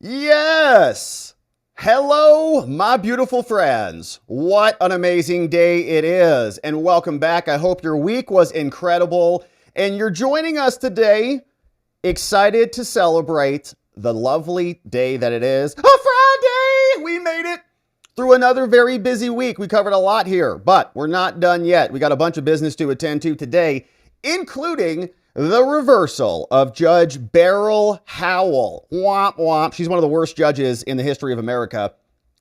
Yes! Hello, my beautiful friends. What an amazing day it is. And welcome back. I hope your week was incredible. And you're joining us today, excited to celebrate the lovely day that it is. A Friday! We made it through another very busy week. We covered a lot here, but we're not done yet. We got a bunch of business to attend to today, including the reversal of Judge Beryl Howell. Womp womp. She's one of the worst judges in the history of America.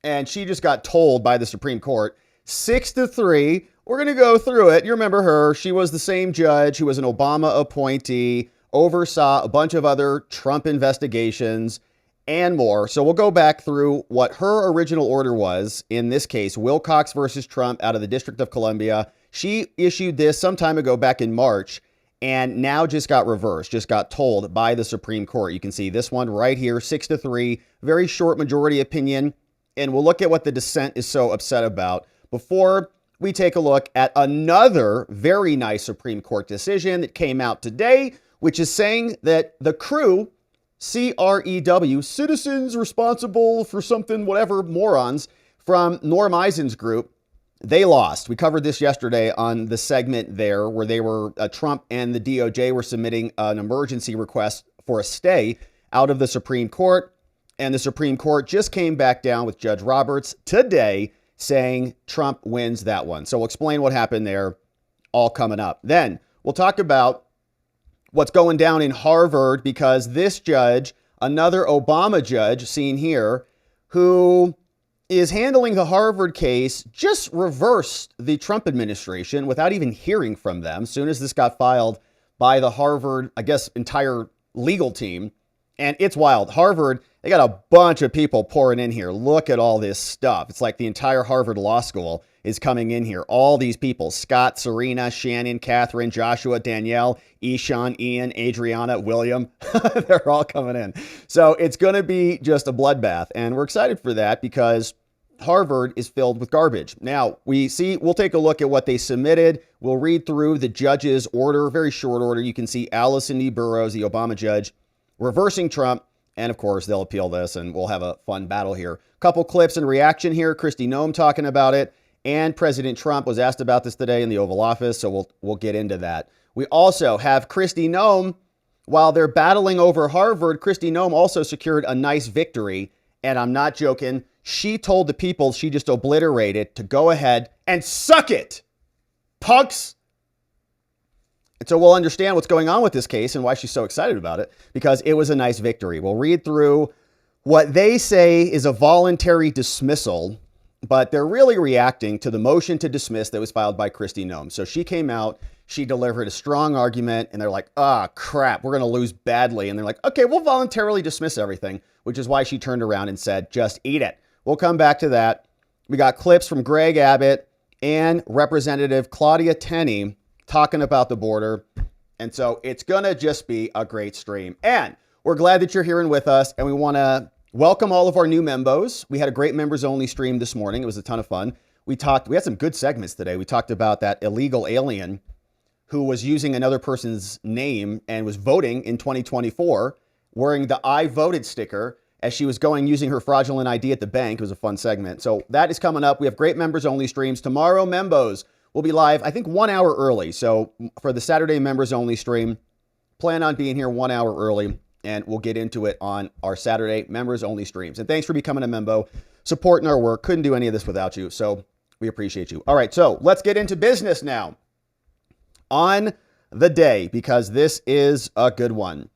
And she just got told by the Supreme Court 6-3. We're going to go through it. You remember her. She was the same judge who was an Obama appointee, oversaw a bunch of other Trump investigations and more. So we'll go back through what her original order was. In this case, Wilcox versus Trump out of the District of Columbia. She issued this some time ago back in March. And now just got reversed, just got told by the Supreme Court. You can see this one right here, 6-3, very short majority opinion. And we'll look at what the dissent is so upset about before we take a look at another very nice Supreme Court decision that came out today, which is saying that the crew, CREW, citizens responsible for something, whatever, morons, from Norm Eisen's group, they lost. We covered this yesterday on the segment there where they were, Trump and the DOJ were submitting an emergency request for a stay out of the Supreme Court. And the Supreme Court just came back down with Judge Roberts today saying Trump wins that one. So we'll explain what happened there, all coming up. Then we'll talk about what's going down in Harvard, because this judge, another Obama judge seen here, who is handling the Harvard case, just reversed the Trump administration without even hearing from them. As soon as this got filed by the Harvard, I guess, entire legal team. And it's wild. Harvard, they got a bunch of people pouring in here. Look at all this stuff. It's like the entire Harvard Law School is coming in here. All these people, Scott, Serena, Shannon, Catherine, Joshua, Danielle, Ishan, Ian, Adriana, William, they're all coming in. So it's going to be just a bloodbath. And we're excited for that because Harvard is filled with garbage. Now, we'll take a look at what they submitted. We'll read through the judge's order, very short order. You can see Allison E. Burroughs, the Obama judge, reversing Trump. And of course, they'll appeal this and we'll have a fun battle here. Couple clips in reaction here. Kristi Noem talking about it. And President Trump was asked about this today in the Oval Office. So we'll get into that. We also have Kristi Noem. While they're battling over Harvard, Kristi Noem also secured a nice victory. And I'm not joking. She told the people she just obliterated to go ahead and suck it, punks. And so we'll understand what's going on with this case and why she's so excited about it, because it was a nice victory. We'll read through what they say is a voluntary dismissal, but they're really reacting to the motion to dismiss that was filed by Kristi Noem. So she came out, she delivered a strong argument, and they're like, crap, we're going to lose badly. And they're like, okay, we'll voluntarily dismiss everything, which is why she turned around and said, just eat it. We'll come back to that. We got clips from Greg Abbott and Representative Claudia Tenney talking about the border. And so it's going to just be a great stream. And we're glad that you're here and with us. And we want to welcome all of our new members. We had a great members only stream this morning. It was a ton of fun. We had some good segments today. We talked about that illegal alien who was using another person's name and was voting in 2024, wearing the I voted sticker as she was using her fraudulent ID at the bank. It was a fun segment. So that is coming up. We have great members only streams. Tomorrow, Membos will be live, I think 1 hour early. So for the Saturday members only stream, plan on being here 1 hour early, and we'll get into it on our Saturday members only streams. And thanks for becoming a member, supporting our work. Couldn't do any of this without you. So we appreciate you. All right. So let's get into business now on the day, because this is a good one.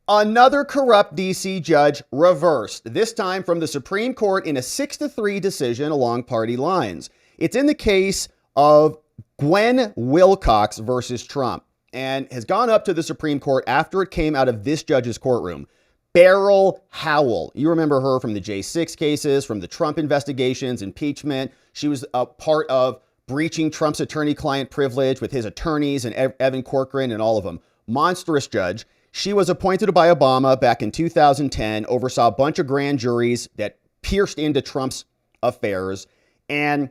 Another corrupt D.C. judge reversed, this time from the Supreme Court in a 6-3 decision along party lines. It's in the case of Gwen Wilcox versus Trump, and has gone up to the Supreme Court after it came out of this judge's courtroom. Beryl Howell, you remember her from the J6 cases, from the Trump investigations, impeachment. She was a part of breaching Trump's attorney-client privilege with his attorneys and Evan Corcoran and all of them. Monstrous judge. She was appointed by Obama back in 2010, oversaw a bunch of grand juries that pierced into Trump's affairs, and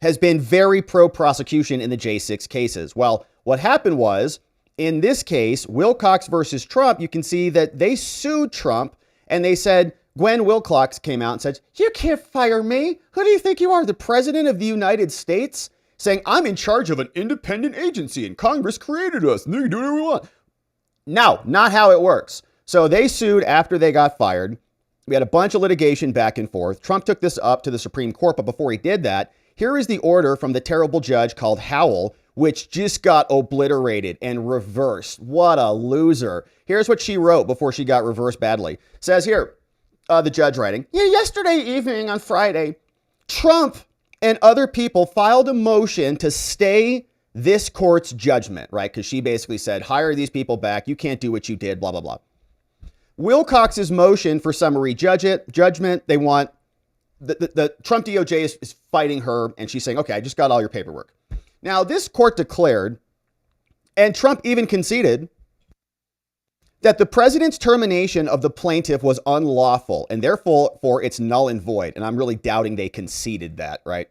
has been very pro-prosecution in the J6 cases. Well, what happened was, in this case, Wilcox versus Trump, you can see that they sued Trump and they said, Gwen Wilcox came out and said, "You can't fire me. Who do you think you are, the president of the United States?" Saying, "I'm in charge of an independent agency and Congress created us and they can do whatever we want." No, not how it works. So they sued after they got fired. We had a bunch of litigation back and forth. Trump took this up to the Supreme Court, but before he did that, here is the order from the terrible judge called Howell, which just got obliterated and reversed. What a loser. Here's what she wrote before she got reversed badly. Says here, the judge writing, yesterday evening on Friday, Trump and other people filed a motion to stay this court's judgment, right? Because she basically said, hire these people back. You can't do what you did, blah, blah, blah. Wilcox's motion for summary judgment, they want, the Trump DOJ is fighting her, and she's saying, okay, I just got all your paperwork. Now, this court declared, and Trump even conceded, that the president's termination of the plaintiff was unlawful, and therefore it's null and void. And I'm really doubting they conceded that, right?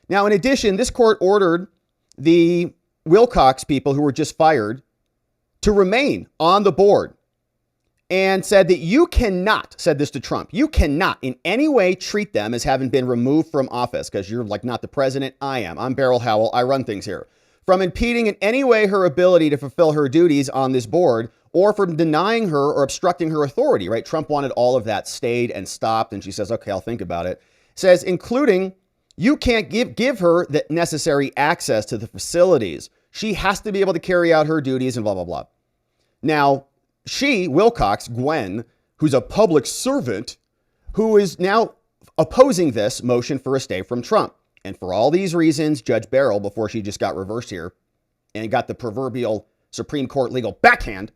Now, in addition, this court ordered the Wilcox people who were just fired to remain on the board and said that you cannot, said this to Trump, you cannot in any way treat them as having been removed from office because you're like not the president. I am. I'm Beryl Howell. I run things here. From impeding in any way her ability to fulfill her duties on this board or from denying her or obstructing her authority, right? Trump wanted all of that stayed and stopped. And she says, okay, I'll think about it. Says, including you can't give her the necessary access to the facilities. She has to be able to carry out her duties and blah, blah, blah. Now, she, Wilcox, Gwen, who's a public servant, who is now opposing this motion for a stay from Trump. And for all these reasons, Judge Beryl, before she just got reversed here and got the proverbial Supreme Court legal backhand,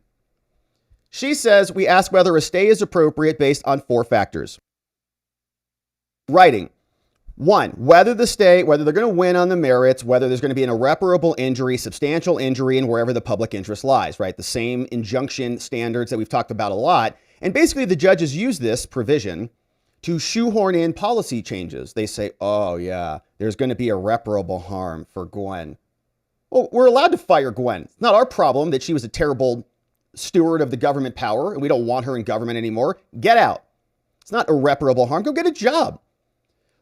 she says we ask whether a stay is appropriate based on 4 factors. Writing, 1, whether they're going to win on the merits, whether there's going to be an irreparable injury, substantial injury, and wherever the public interest lies, right? The same injunction standards that we've talked about a lot. And basically the judges use this provision to shoehorn in policy changes. They say, oh yeah, there's going to be irreparable harm for Gwen. Well, we're allowed to fire Gwen. It's not our problem that she was a terrible steward of the government power and we don't want her in government anymore. Get out. It's not irreparable harm. Go get a job.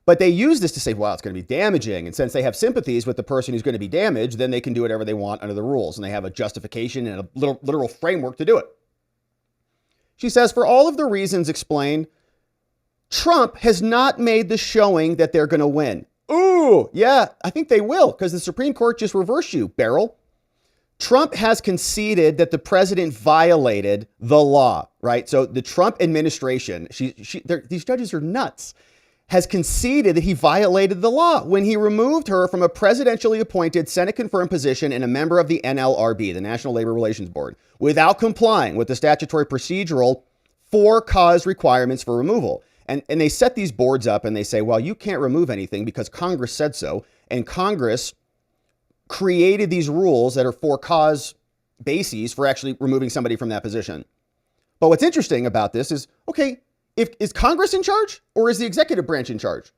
But they use this to say, well, it's going to be damaging. And since they have sympathies with the person who's going to be damaged, then they can do whatever they want under the rules. And they have a justification and a literal framework to do it. She says, for all of the reasons explained, Trump has not made the showing that they're going to win. Ooh, yeah, I think they will because the Supreme Court just reversed you, Beryl. Trump has conceded that the president violated the law, right? So the Trump administration, these judges are nuts, has conceded that he violated the law when he removed her from a presidentially appointed Senate-confirmed position and a member of the NLRB, the National Labor Relations Board, without complying with the statutory procedural for-cause requirements for removal. And they set these boards up and they say, well, you can't remove anything because Congress said so. And Congress created these rules that are for-cause bases for actually removing somebody from that position. But what's interesting about this is, okay, is Congress in charge or is the executive branch in charge?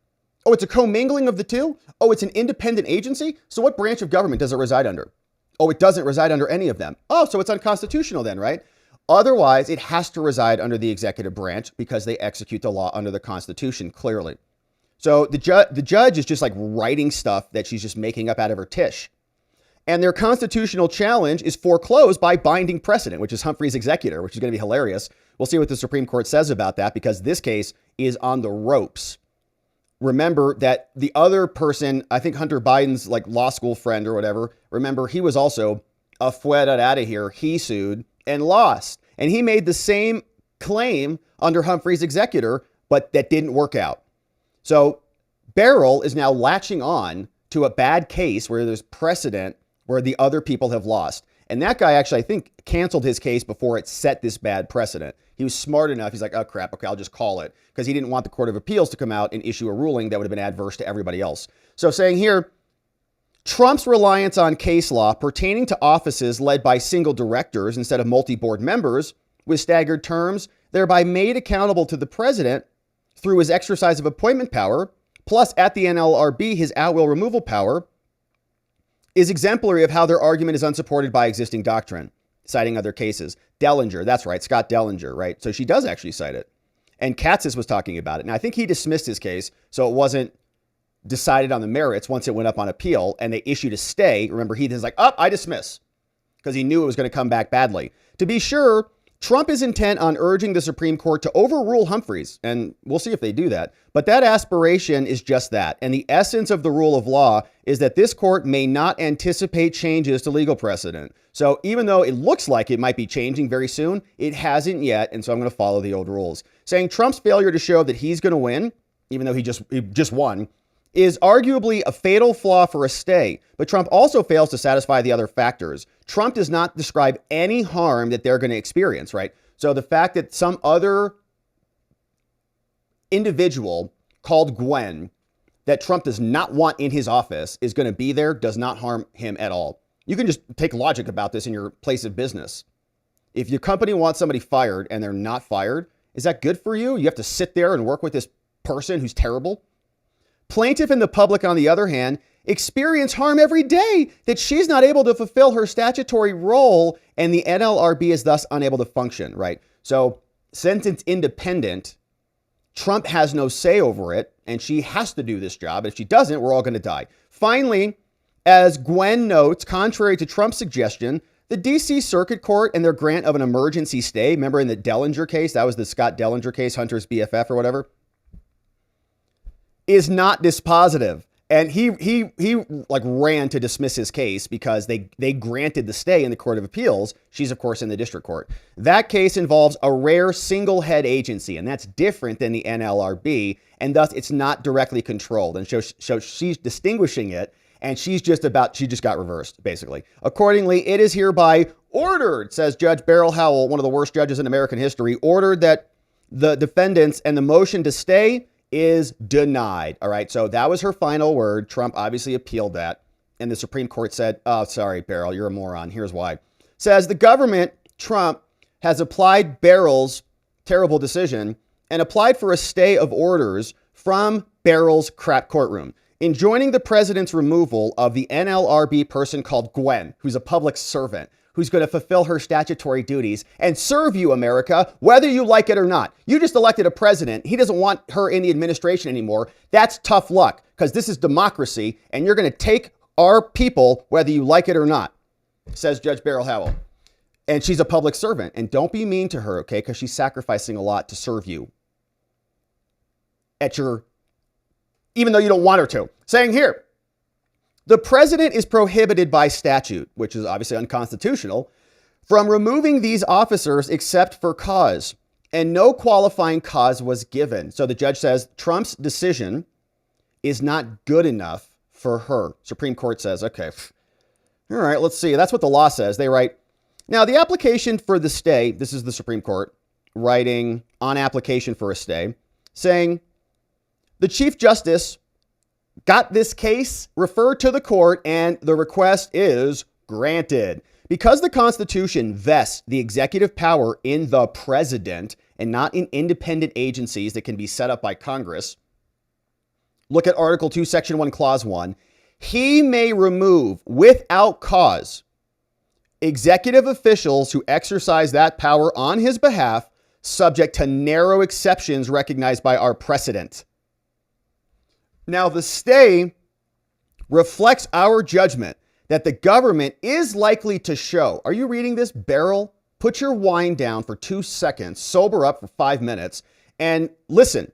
Oh, it's a commingling of the two? Oh, it's an independent agency? So what branch of government does it reside under? Oh, it doesn't reside under any of them. Oh, so it's unconstitutional then, right? Otherwise, it has to reside under the executive branch because they execute the law under the Constitution, clearly. So the judge is just like writing stuff that she's just making up out of her tish. And their constitutional challenge is foreclosed by binding precedent, which is Humphrey's executor, which is going to be hilarious. We'll see what the Supreme Court says about that because this case is on the ropes. Remember that the other person, I think Hunter Biden's like law school friend or whatever, remember he was also a fuera out of here. He sued and lost. And he made the same claim under Humphrey's executor, but that didn't work out. So Beryl is now latching on to a bad case where there's precedent where the other people have lost. And that guy actually, I think, canceled his case before it set this bad precedent. He was smart enough. He's like, oh, crap. Okay, I'll just call it because he didn't want the Court of Appeals to come out and issue a ruling that would have been adverse to everybody else. So saying here, Trump's reliance on case law pertaining to offices led by single directors instead of multi-board members with staggered terms, thereby made accountable to the president through his exercise of appointment power, plus at the NLRB, his at-will removal power, is exemplary of how their argument is unsupported by existing doctrine, citing other cases. Dellinger, that's right, Scott Dellinger, right? So she does actually cite it. And Katsas was talking about it. Now, I think he dismissed his case, so it wasn't decided on the merits once it went up on appeal, and they issued a stay. Remember, he was like, I dismiss, because he knew it was going to come back badly. To be sure, Trump is intent on urging the Supreme Court to overrule Humphreys, and we'll see if they do that. But that aspiration is just that. And the essence of the rule of law is that this court may not anticipate changes to legal precedent. So even though it looks like it might be changing very soon, it hasn't yet. And so I'm going to follow the old rules. Saying Trump's failure to show that he's going to win, even though he just won, is arguably a fatal flaw for a stay. But Trump also fails to satisfy the other factors. Trump does not describe any harm that they're going to experience, right? So the fact that some other individual called Gwen that Trump does not want in his office is going to be there does not harm him at all. You can just take logic about this in your place of business. If your company wants somebody fired and they're not fired, is that good for you? You have to sit there and work with this person who's terrible? Plaintiff and the public, on the other hand, experience harm every day that she's not able to fulfill her statutory role, and the NLRB is thus unable to function, right? So since it's independent, Trump has no say over it, and she has to do this job. If she doesn't, we're all going to die. Finally, as Gwen notes, contrary to Trump's suggestion, the D.C. Circuit Court and their grant of an emergency stay, remember in the Dellinger case, that was the Scott Dellinger case, Hunter's BFF or whatever, is not dispositive. And he like ran to dismiss his case because they granted the stay in the Court of Appeals. She's, of course, in the district court. That case involves a rare single head agency, and that's different than the NLRB, and thus it's not directly controlled. And so she's distinguishing it, and she just got reversed, basically. Accordingly, it is hereby ordered, says Judge Beryl Howell, one of the worst judges in American history, ordered that the defendants and the motion to stay is denied. All right. So that was her final word. Trump obviously appealed that. And the Supreme Court said, oh, sorry, Beryl, you're a moron. Here's why. Says the government, Trump, has applied Beryl's terrible decision and applied for a stay of orders from Beryl's crap courtroom, enjoining the president's removal of the NLRB person called Gwen, who's a public servant, who's going to fulfill her statutory duties and serve you, America, whether you like it or not. You just elected a president. He doesn't want her in the administration anymore. That's tough luck, because this is democracy, and you're going to take our people whether you like it or not, says Judge Beryl Howell. And she's a public servant. And don't be mean to her, okay, because she's sacrificing a lot to serve you even though you don't want her to. Saying here, the president is prohibited by statute, which is obviously unconstitutional, from removing these officers except for cause, and no qualifying cause was given. So the judge says Trump's decision is not good enough for her. Supreme Court says, okay, all right, let's see. That's what the law says. They write, now the application for the stay, this is the Supreme Court writing on application for a stay, saying the Chief Justice got this case referred to the court and the request is granted. Because the Constitution vests the executive power in the president and not in independent agencies that can be set up by Congress. Look at Article 2, Section 1, Clause 1. He may remove without cause executive officials who exercise that power on his behalf, subject to narrow exceptions recognized by our precedent. Now, the stay reflects our judgment that the government is likely to show. Are you reading this, Beryl? Put your wine down for 2 seconds, sober up for 5 minutes, and listen.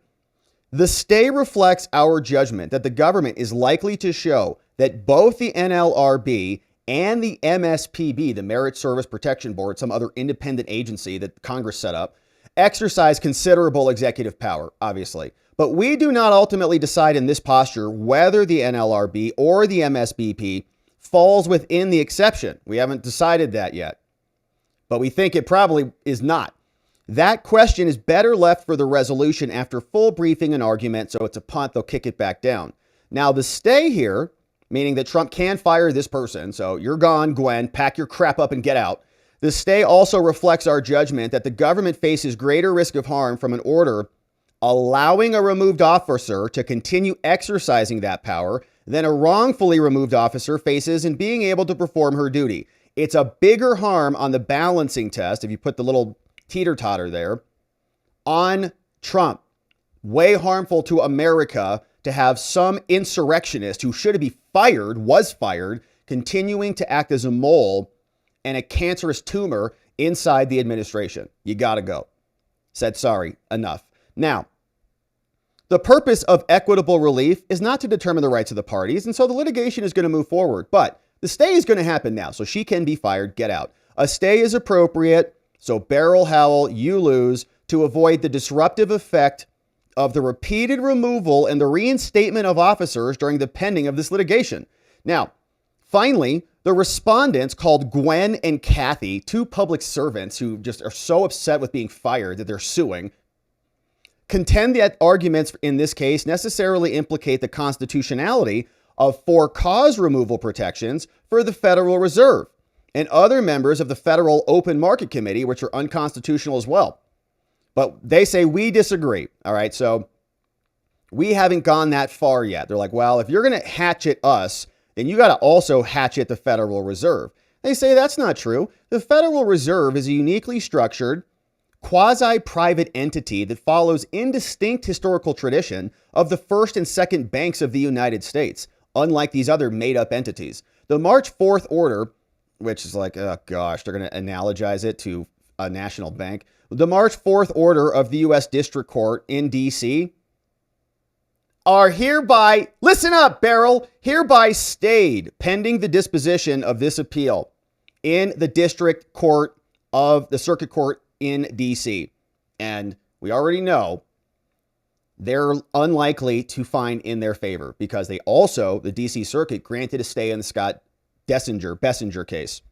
The stay reflects our judgment that the government is likely to show that both the NLRB and the MSPB, the Merit Service Protection Board, some other independent agency that Congress set up, exercise considerable executive power, obviously. But we do not ultimately decide in this posture whether the NLRB or the MSBP falls within the exception. We haven't decided that yet, but we think it probably is not. That question is better left for the resolution after full briefing and argument, so it's a punt. They'll kick it back down. Now, the stay here, meaning that Trump can fire this person, so you're gone, Gwen, pack your crap up and get out. The stay also reflects our judgment that the government faces greater risk of harm from an order allowing a removed officer to continue exercising that power than a wrongfully removed officer faces in being able to perform her duty. It's a bigger harm on the balancing test, if you put the little teeter-totter there, on Trump, way harmful to America to have some insurrectionist who should be fired, was fired, continuing to act as a mole and a cancerous tumor inside the administration. You got to go. Said sorry, enough. Now, the purpose of equitable relief is not to determine the rights of the parties, and so the litigation is going to move forward. But the stay is going to happen now, so she can be fired. Get out. A stay is appropriate, so Beryl Howell, you lose, to avoid the disruptive effect of the repeated removal and the reinstatement of officers during the pending of this litigation. Now, finally, the respondents, called Gwen and Kathy, two public servants who just are so upset with being fired that they're suing, contend that arguments in this case necessarily implicate the constitutionality of for-cause removal protections for the Federal Reserve and other members of the Federal Open Market Committee, which are unconstitutional as well. But they say we disagree. All right, so we haven't gone that far yet. They're like, well, if you're going to hatchet us, then you got to also hatchet the Federal Reserve. They say that's not true. The Federal Reserve is a uniquely structured, quasi-private entity that follows indistinct historical tradition of the first and second banks of the United States, unlike these other made-up entities. The March 4th order, which is like, oh gosh, they're going to analogize it to a national bank. The March 4th order of the U.S. District Court in D.C. are hereby, listen up, Beryl, hereby stayed pending the disposition of this appeal in the District Court of the Circuit Court in D.C. And we already know they're unlikely to find in their favor because they also, the D.C. Circuit, granted a stay in the Scott Bessinger case.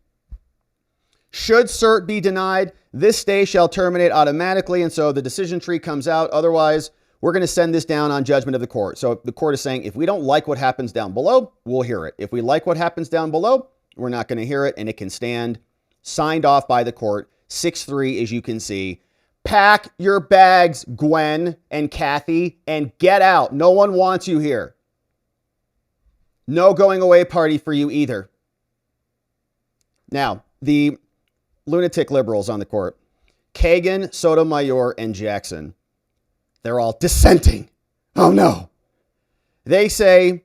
Should cert be denied, this stay shall terminate automatically, and so the decision tree comes out. Otherwise, we're going to send this down on judgment of the court. So the court is saying, if we don't like what happens down below, we'll hear it. If we like what happens down below, we're not going to hear it, and it can stand. Signed off by the court, 6-3, as you can see. Pack your bags, Gwen and Kathy, and get out. No one wants you here. No going away party for you either. Now, the lunatic liberals on the court, Kagan, Sotomayor, and Jackson, they're all dissenting. Oh no. They say,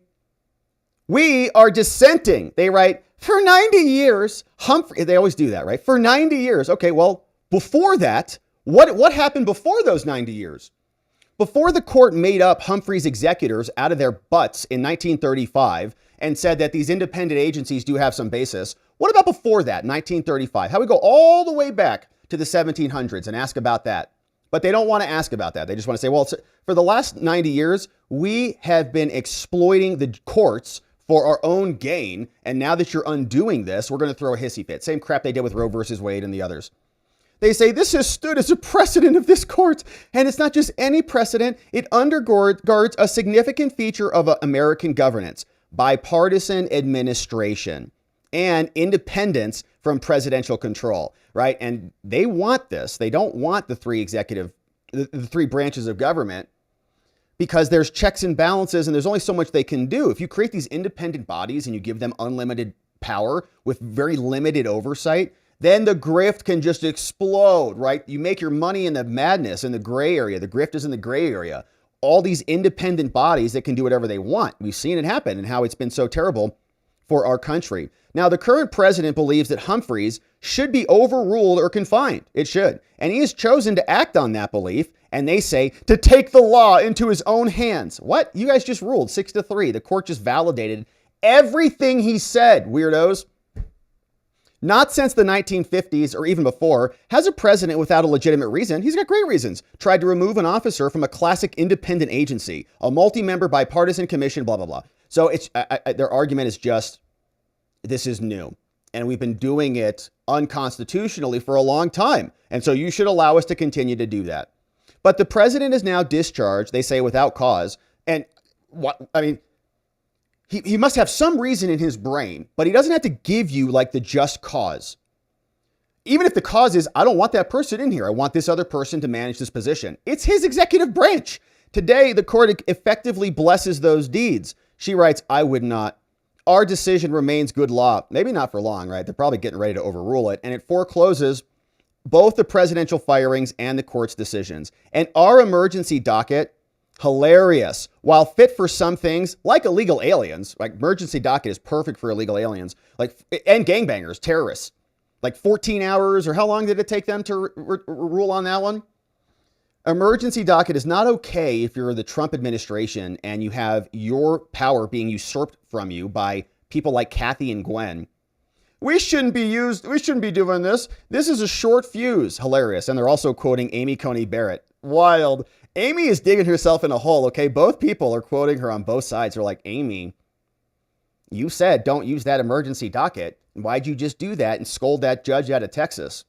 we are dissenting. They write, for 90 years, Humphrey, they always do that, right? For 90 years. Okay, well, before that, what happened before those 90 years? Before the court made up Humphrey's executors out of their butts in 1935 and said that these independent agencies do have some basis, what about before that, 1935? How we go all the way back to the 1700s and ask about that. But they don't want to ask about that. They just want to say, well, for the last 90 years, we have been exploiting the courts for our own gain. And now that you're undoing this, we're going to throw a hissy fit. Same crap they did with Roe versus Wade and the others. They say this has stood as a precedent of this court. And it's not just any precedent. It undergirds a significant feature of American governance, bipartisan administration, and independence from presidential control, right? And they want this. They don't want the three branches of government because there's checks and balances and there's only so much they can do. If you create these independent bodies and you give them unlimited power with very limited oversight, then the grift can just explode, right? You make your money in the madness, in the gray area. The grift is in the gray area. All these independent bodies that can do whatever they want. We've seen it happen and how it's been so terrible for our country. Now, the current president believes that Humphreys should be overruled or confined. It should. And he has chosen to act on that belief. And they say to take the law into his own hands. What? You guys just ruled 6-3. The court just validated everything he said, weirdos. Not since the 1950s or even before has a president without a legitimate reason. He's got great reasons. Tried to remove an officer from a classic independent agency, a multi-member bipartisan commission, blah, blah, blah. So it's their argument is just, this is new. And we've been doing it unconstitutionally for a long time. And so you should allow us to continue to do that. But the president is now discharged, they say, without cause. And what, I mean, he must have some reason in his brain, but he doesn't have to give you like the just cause. Even if the cause is, I don't want that person in here. I want this other person to manage this position. It's his executive branch. Today, the court effectively blesses those deeds. She writes, I would not. Our decision remains good law. Maybe not for long, right? They're probably getting ready to overrule it. And it forecloses both the presidential firings and the court's decisions. And our emergency docket, hilarious. While fit for some things, like illegal aliens, like emergency docket is perfect for illegal aliens, like, and gangbangers, terrorists. Like 14 hours, or how long did it take them to rule on that one? Emergency docket is not okay if you're the Trump administration and you have your power being usurped from you by people like Kathy and Gwen. We shouldn't be doing this. This is a short fuse. Hilarious. And they're also quoting Amy Coney Barrett. Wild. Amy is digging herself in a hole, okay? Both people are quoting her on both sides. They're like, Amy, you said don't use that emergency docket. Why'd you just do that and scold that judge out of Texas?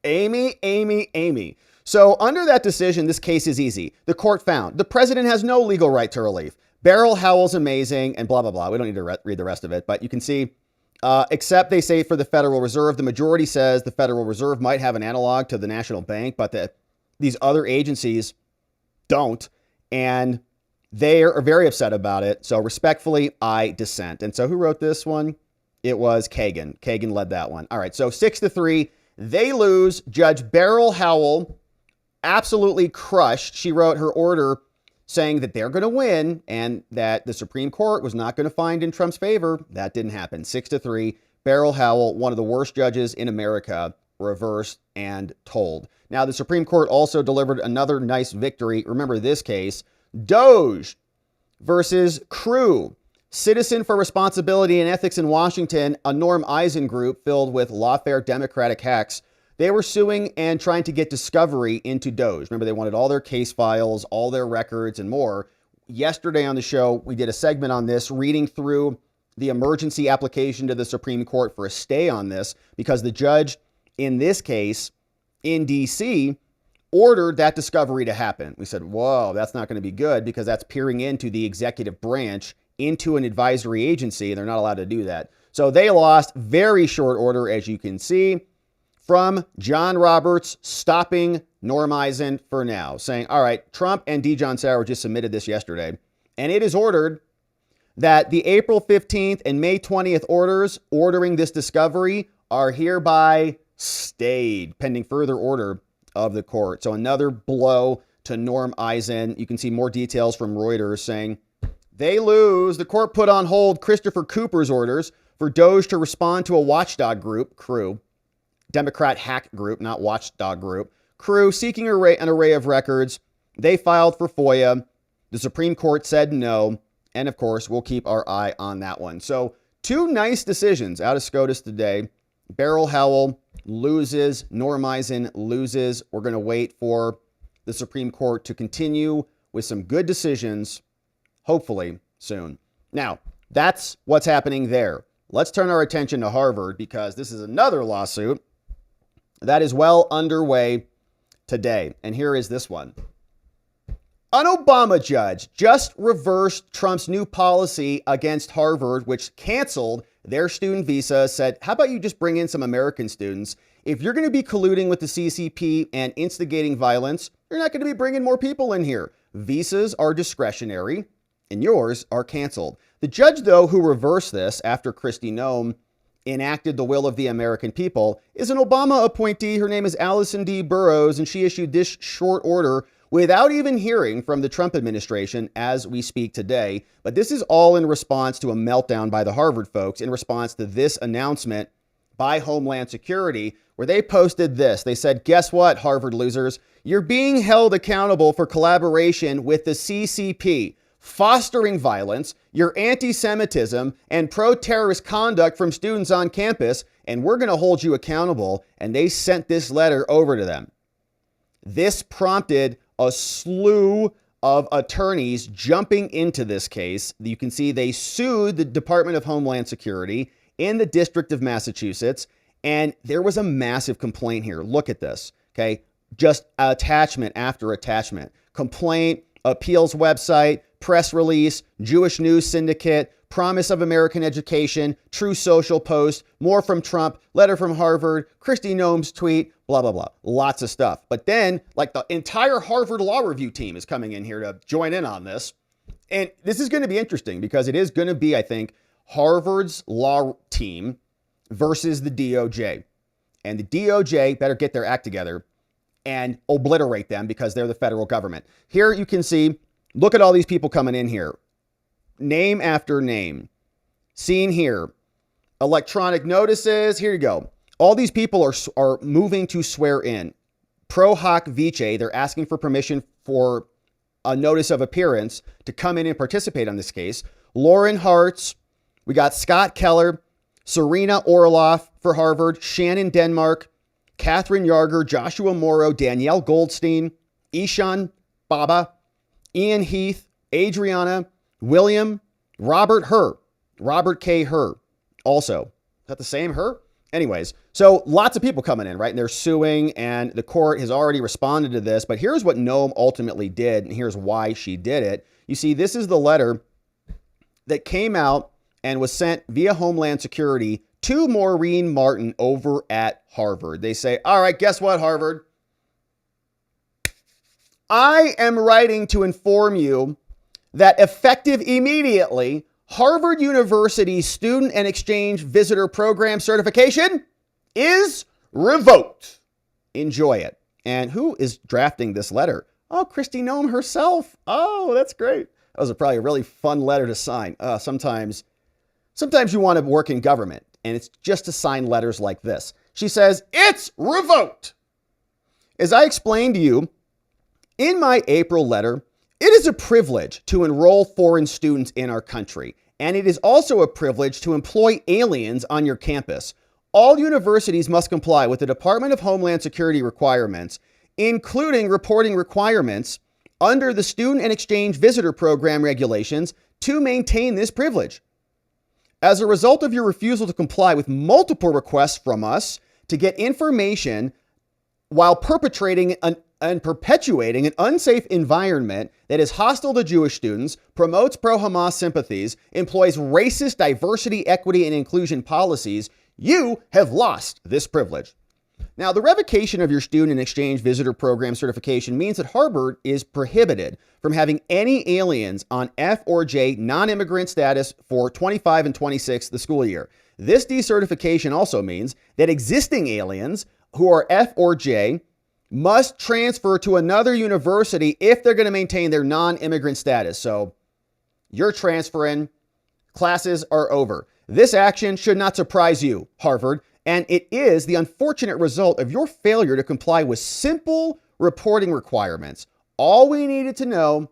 Amy. So under that decision, this case is easy. The court found the president has no legal right to relief. Beryl Howell's amazing and blah, blah, blah. We don't need to read the rest of it, but you can see, except they say for the Federal Reserve, the majority says the Federal Reserve might have an analog to the National Bank, but these other agencies don't. And they are very upset about it. So respectfully, I dissent. And so who wrote this one? It was Kagan. Kagan led that one. All right. So 6-3, they lose. Judge Beryl Howell absolutely crushed. She wrote her order saying that they're going to win and that the Supreme Court was not going to find in Trump's favor. That didn't happen. 6-3, Beryl Howell, one of the worst judges in America, reversed and told. Now, the Supreme Court also delivered another nice victory. Remember this case, DOGE versus CRIIIIIDAY, Citizen for Responsibility and Ethics in Washington, a Noem Eisen group filled with lawfare Democratic hacks. They were suing and trying to get discovery into DOGE. Remember, they wanted all their case files, all their records, and more. Yesterday on the show, we did a segment on this, reading through the emergency application to the Supreme Court for a stay on this, because the judge in this case in D.C. ordered that discovery to happen. We said, whoa, that's not going to be good, because that's peering into the executive branch, into an advisory agency, and they're not allowed to do that. So they lost. Very short order, as you can see, from John Roberts stopping Noem Eisen for now, saying, all right, Trump and John Sauer just submitted this yesterday, and it is ordered that the April 15th and May 20th orders ordering this discovery are hereby stayed pending further order of the court. So another blow to Noem Eisen. You can see more details from Reuters saying they lose. The court put on hold Christopher Cooper's orders for DOGE to respond to a watchdog group, CRIIIIIDAY, Democrat hack group, not watchdog group, CRIIIIIDAY, seeking an array of records. They filed for FOIA. The Supreme Court said no. And of course, we'll keep our eye on that one. So two nice decisions out of SCOTUS today. Beryl Howell loses. Noem Eisen loses. We're going to wait for the Supreme Court to continue with some good decisions, hopefully soon. Now, that's what's happening there. Let's turn our attention to Harvard, because this is another lawsuit that is well underway today. And here is this one. An Obama judge just reversed Trump's new policy against Harvard, which canceled their student visa, said, how about you just bring in some American students? If you're going to be colluding with the CCP and instigating violence, you're not going to be bringing more people in here. Visas are discretionary and yours are canceled. The judge, though, who reversed this after Kristi Noem enacted the will of the American people is an Obama appointee. Her name is Allison D. Burroughs, and she issued this short order without even hearing from the Trump administration as we speak today. But this is all in response to a meltdown by the Harvard folks, in response to this announcement by Homeland Security, where they posted this. They said, guess what, Harvard losers? You're being held accountable for collaboration with the CCP, fostering violence, your anti-Semitism, and pro-terrorist conduct from students on campus, and we're going to hold you accountable. And they sent this letter over to them. This prompted a slew of attorneys jumping into this case. You can see they sued the Department of Homeland Security in the District of Massachusetts, and there was a massive complaint here. Look at this, okay? Just attachment after attachment. Complaint, appeals website, press release, Jewish News Syndicate, promise of American education, True Social post, more from Trump, letter from Harvard, Kristi Noem's tweet, blah, blah, blah. Lots of stuff. But then, like, the entire Harvard Law Review team is coming in here to join in on this. And this is going to be interesting, because it is going to be, I think, Harvard's law team versus the DOJ. And the DOJ better get their act together and obliterate them because they're the federal government. Here you can see, look at all these people coming in here. Name after name. Seen here. Electronic notices. Here you go. All these people are moving to swear in. Pro hoc vice, they're asking for permission for a notice of appearance to come in and participate on this case. Lauren Hartz. We got Scott Keller. Serena Orloff for Harvard. Shannon Denmark. Catherine Yarger, Joshua Morrow, Danielle Goldstein, Ishan Baba, Ian Heath, Adriana, William, Robert K. Herr. Also, is that the same Herr? Anyways, so lots of people coming in, right? And they're suing, and the court has already responded to this. But here's what Noem ultimately did, and here's why she did it. You see, this is the letter that came out and was sent via Homeland Security to Maureen Martin over at Harvard. They say, all right, guess what, Harvard? I am writing to inform you that effective immediately, Harvard University's Student and Exchange Visitor Program certification is revoked. Enjoy it. And who is drafting this letter? Oh, Kristi Noem herself. Oh, that's great. That was probably a really fun letter to sign. Sometimes you want to work in government, and it's just to sign letters like this. She says, it's revoked. As I explained to you in my April letter, it is a privilege to enroll foreign students in our country, and it is also a privilege to employ aliens on your campus. All universities must comply with the Department of Homeland Security requirements, including reporting requirements under the Student and Exchange Visitor Program regulations to maintain this privilege. As a result of your refusal to comply with multiple requests from us to get information while perpetrating and perpetuating an unsafe environment that is hostile to Jewish students, promotes pro-Hamas sympathies, employs racist diversity, equity, and inclusion policies, you have lost this privilege. Now, the revocation of your Student and Exchange Visitor Program certification means that Harvard is prohibited from having any aliens on F or J non-immigrant status for 25 and 26 the school year. This decertification also means that existing aliens who are F or J must transfer to another university if they're going to maintain their non-immigrant status. So you're transferring, classes are over. This action should not surprise you, Harvard, and it is the unfortunate result of your failure to comply with simple reporting requirements. All we needed to know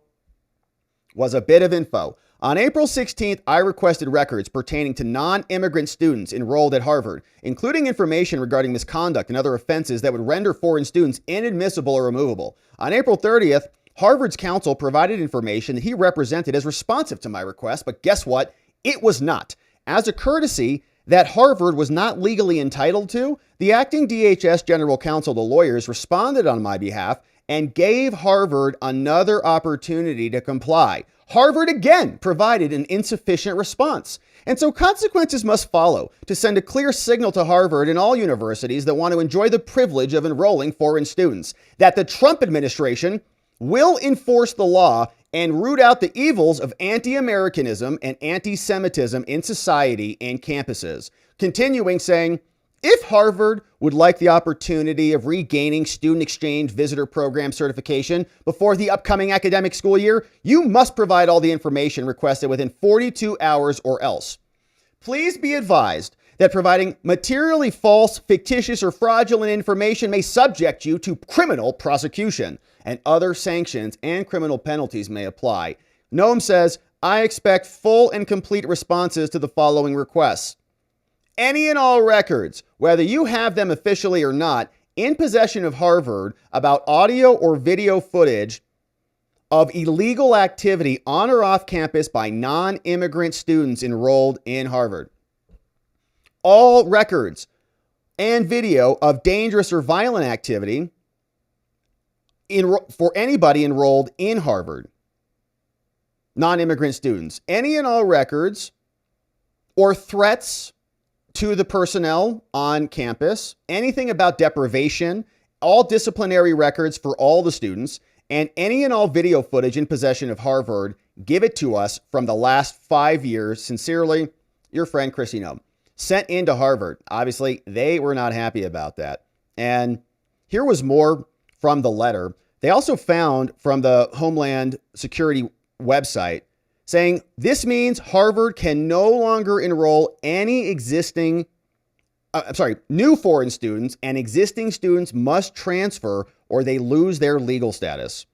was a bit of info. On April 16th, I requested records pertaining to non-immigrant students enrolled at Harvard, including information regarding misconduct and other offenses that would render foreign students inadmissible or removable. On April 30th, Harvard's counsel provided information that he represented as responsive to my request, but guess what? It was not. As a courtesy that Harvard was not legally entitled to, the acting DHS general counsel, the lawyers, responded on my behalf and gave Harvard another opportunity to comply. Harvard again provided an insufficient response. And so consequences must follow to send a clear signal to Harvard and all universities that want to enjoy the privilege of enrolling foreign students, that the Trump administration will enforce the law and root out the evils of anti-Americanism and anti-Semitism in society and campuses. Continuing saying, if Harvard would like the opportunity of regaining Student Exchange Visitor Program certification before the upcoming academic school year, you must provide all the information requested within 42 hours or else. Please be advised that providing materially false, fictitious, or fraudulent information may subject you to criminal prosecution, and other sanctions and criminal penalties may apply. Noem says, I expect full and complete responses to the following requests. Any and all records, whether you have them officially or not, in possession of Harvard about audio or video footage of illegal activity on or off campus by non-immigrant students enrolled in Harvard. All records and video of dangerous or violent activity for anybody enrolled in Harvard, non-immigrant students. Any and all records or threats to the personnel on campus, anything about deprivation, all disciplinary records for all the students, and any and all video footage in possession of Harvard, give it to us from the last 5 years. Sincerely, your friend Kristi Noem. sent into Harvard. Obviously, they were not happy about that. And here was more from the letter. They also found from the Homeland Security website saying this means Harvard can no longer enroll any new foreign students, and existing students must transfer or they lose their legal status.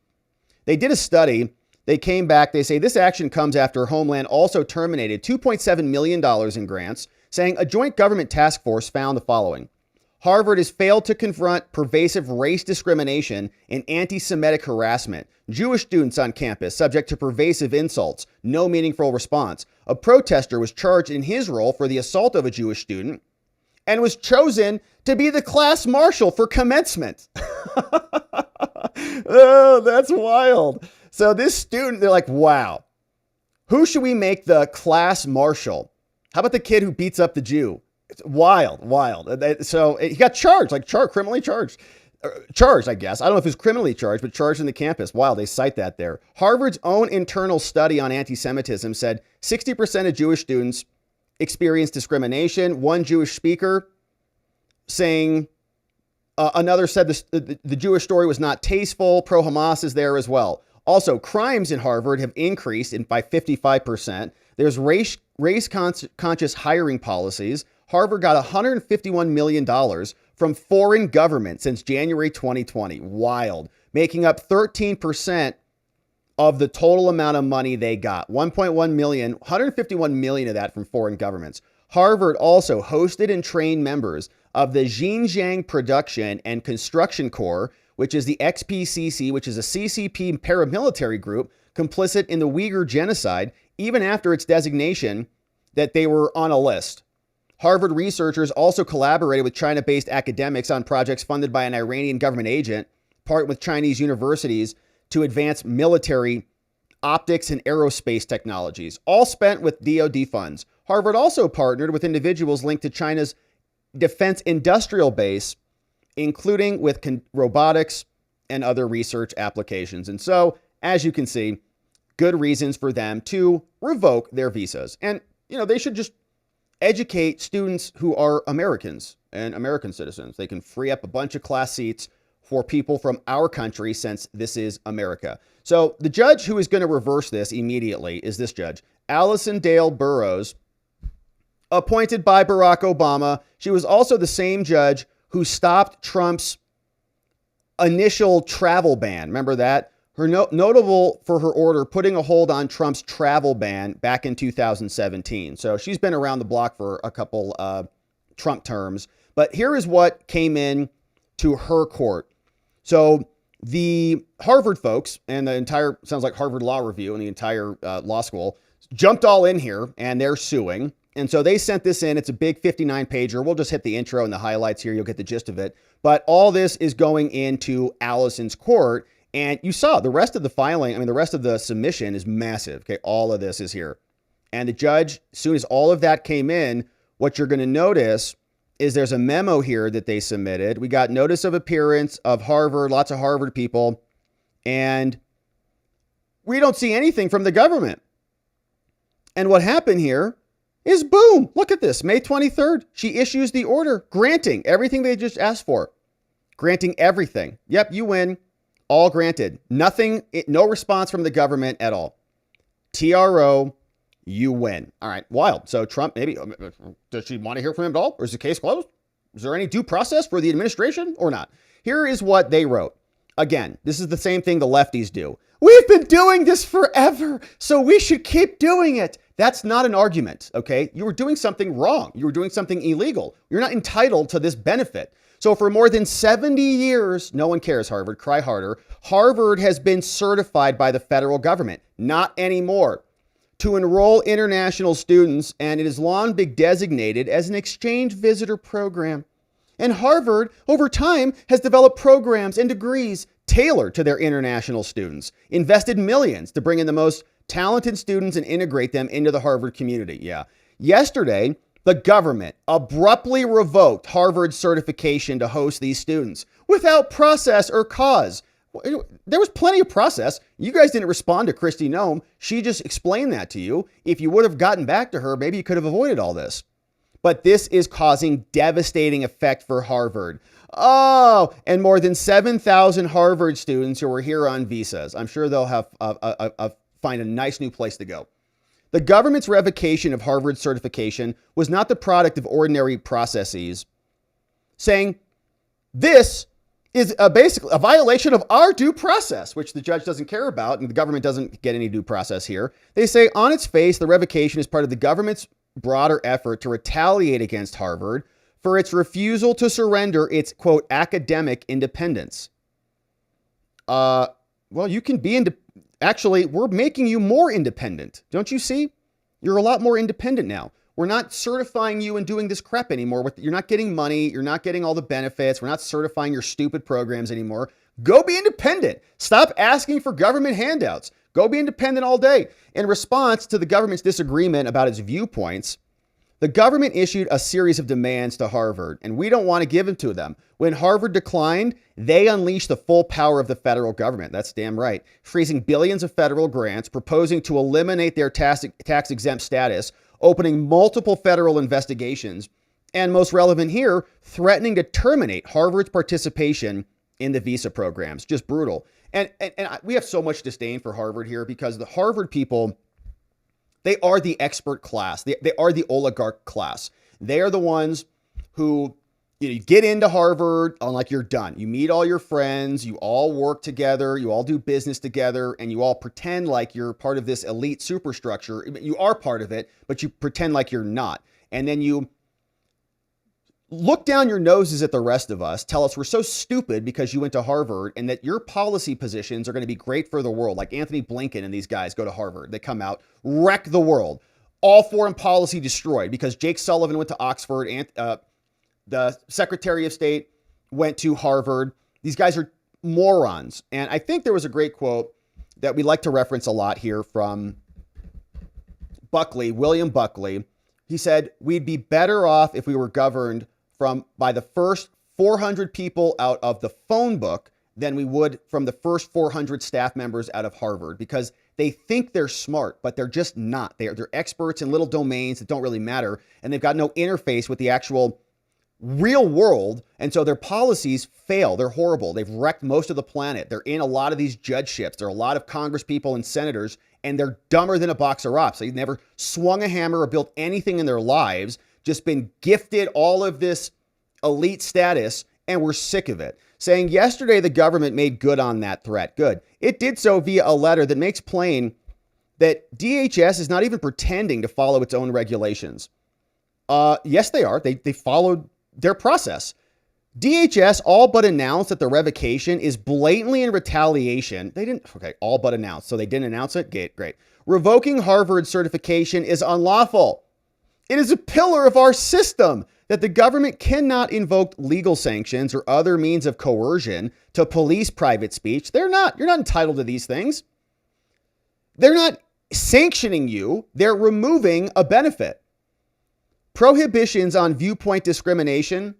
They did a study. They came back. They say this action comes after Homeland also terminated $2.7 million in grants, saying a joint government task force found the following. Harvard has failed to confront pervasive race discrimination and anti-Semitic harassment. Jewish students on campus subject to pervasive insults, no meaningful response. A protester was charged in his role for the assault of a Jewish student and was chosen to be the class marshal for commencement. Oh, that's wild. So this student, they're like, wow, who should we make the class marshal? How about the kid who beats up the Jew? It's wild. So he got charged, criminally charged. Charged, I guess. I don't know if he was criminally charged, but charged in the campus. Wow, they cite that there. Harvard's own internal study on anti-Semitism said 60% of Jewish students experienced discrimination. One Jewish speaker saying, another said the Jewish story was not tasteful. Pro-Hamas is there as well. Also, crimes in Harvard have increased by 55%. There's race-conscious hiring policies. Harvard got $151 million from foreign government since January 2020. Wild. Making up 13% of the total amount of money they got. 1.1 million, 151 million of that from foreign governments. Harvard also hosted and trained members of the Xinjiang Production and Construction Corps, which is the XPCC, which is a CCP paramilitary group complicit in the Uyghur genocide, even after its designation that they were on a list. Harvard researchers also collaborated with China-based academics on projects funded by an Iranian government agent, partnered with Chinese universities to advance military optics and aerospace technologies, all spent with DOD funds. Harvard also partnered with individuals linked to China's defense industrial base, including with robotics and other research applications. And so, as you can see, good reasons for them to revoke their visas. And, they should just educate students who are Americans and American citizens. They can free up a bunch of class seats for people from our country since this is America. So the judge who is going to reverse this immediately is this judge, Allison Dale Burroughs, appointed by Barack Obama. She was also the same judge who stopped Trump's initial travel ban. Remember that? Her notable for her order putting a hold on Trump's travel ban back in 2017. So she's been around the block for a couple Trump terms. But here is what came in to her court. So the Harvard folks and the entire, sounds like Harvard Law Review and the entire law school jumped all in here and they're suing. And so they sent this in. It's a big 59-pager. We'll just hit the intro and the highlights here. You'll get the gist of it. But all this is going into Allison's court. And you saw the rest of the filing. The rest of the submission is massive. Okay. All of this is here. And the judge, as soon as all of that came in, what you're going to notice is there's a memo here that they submitted. We got notice of appearance of Harvard, lots of Harvard people. And we don't see anything from the government. And what happened here is boom. Look at this. May 23rd. She issues the order granting everything they just asked for. Granting everything. Yep. You win. All granted. Nothing, no response from the government at all. TRO, you win. All right, wild. So Trump, maybe, does she want to hear from him at all? Or is the case closed? Is there any due process for the administration or not? Here is what they wrote. Again, this is the same thing the lefties do. We've been doing this forever, so we should keep doing it. That's not an argument, okay? You were doing something wrong. You were doing something illegal. You're not entitled to this benefit. So for more than 70 years, no one cares, Harvard, cry harder. Harvard has been certified by the federal government, not anymore, to enroll international students, and it has long been designated as an exchange visitor program. And Harvard, over time, has developed programs and degrees tailored to their international students, invested millions to bring in the most talented students and integrate them into the Harvard community. Yeah. Yesterday, the government abruptly revoked Harvard's certification to host these students without process or cause. There was plenty of process. You guys didn't respond to Kristi Noem. She just explained that to you. If you would have gotten back to her, maybe you could have avoided all this. But this is causing devastating effect for Harvard. Oh, and more than 7,000 Harvard students who are here on visas. I'm sure they'll have find a nice new place to go. The government's revocation of Harvard's certification was not the product of ordinary processes, saying this is basically a violation of our due process, which the judge doesn't care about, and the government doesn't get any due process here. They say on its face, the revocation is part of the government's broader effort to retaliate against Harvard for its refusal to surrender its, quote, academic independence. Well, you can be actually, we're making you more independent. Don't you see? You're a lot more independent now. We're not certifying you and doing this crap anymore. You're not getting money. You're not getting all the benefits. We're not certifying your stupid programs anymore. Go be independent. Stop asking for government handouts. Go be independent all day. In response to the government's disagreement about its viewpoints, the government issued a series of demands to Harvard, and we don't want to give them to them. When Harvard declined, they unleashed the full power of the federal government. That's damn right. Freezing billions of federal grants, proposing to eliminate their tax-exempt status, opening multiple federal investigations, and most relevant here, threatening to terminate Harvard's participation in the visa programs. Just brutal. And we have so much disdain for Harvard here because the Harvard people, they are the expert class. They are the oligarch class. They are the ones who, you get into Harvard and like you're done. You meet all your friends, you all work together, you all do business together, and you all pretend like you're part of this elite superstructure. You are part of it, but you pretend like you're not. And then you look down your noses at the rest of us, tell us we're so stupid because you went to Harvard and that your policy positions are going to be great for the world. Like Anthony Blinken and these guys go to Harvard. They come out, wreck the world. All foreign policy destroyed because Jake Sullivan went to Oxford and the Secretary of State went to Harvard. These guys are morons. And I think there was a great quote that we like to reference a lot here from Buckley, William Buckley. He said, we'd be better off if we were governed by the first 400 people out of the phone book than we would from the first 400 staff members out of Harvard, because they think they're smart, but they're just not. They're experts in little domains that don't really matter, and they've got no interface with the actual real world, and so their policies fail. They're horrible. They've wrecked most of the planet. They're in a lot of these judgeships. There are a lot of Congress people and senators, and they're dumber than a box of rocks. They've never swung a hammer or built anything in their lives, just been gifted all of this elite status, and we're sick of it. Saying yesterday the government made good on that threat. Good. It did so via a letter that makes plain that DHS is not even pretending to follow its own regulations. Yes, they are. They followed their process. DHS all but announced that the revocation is blatantly in retaliation. They didn't, okay, all but announced. So they didn't announce it? Great. Revoking Harvard's certification is unlawful. It is a pillar of our system that the government cannot invoke legal sanctions or other means of coercion to police private speech. You're not entitled to these things. They're not sanctioning you. They're removing a benefit. Prohibitions on viewpoint discrimination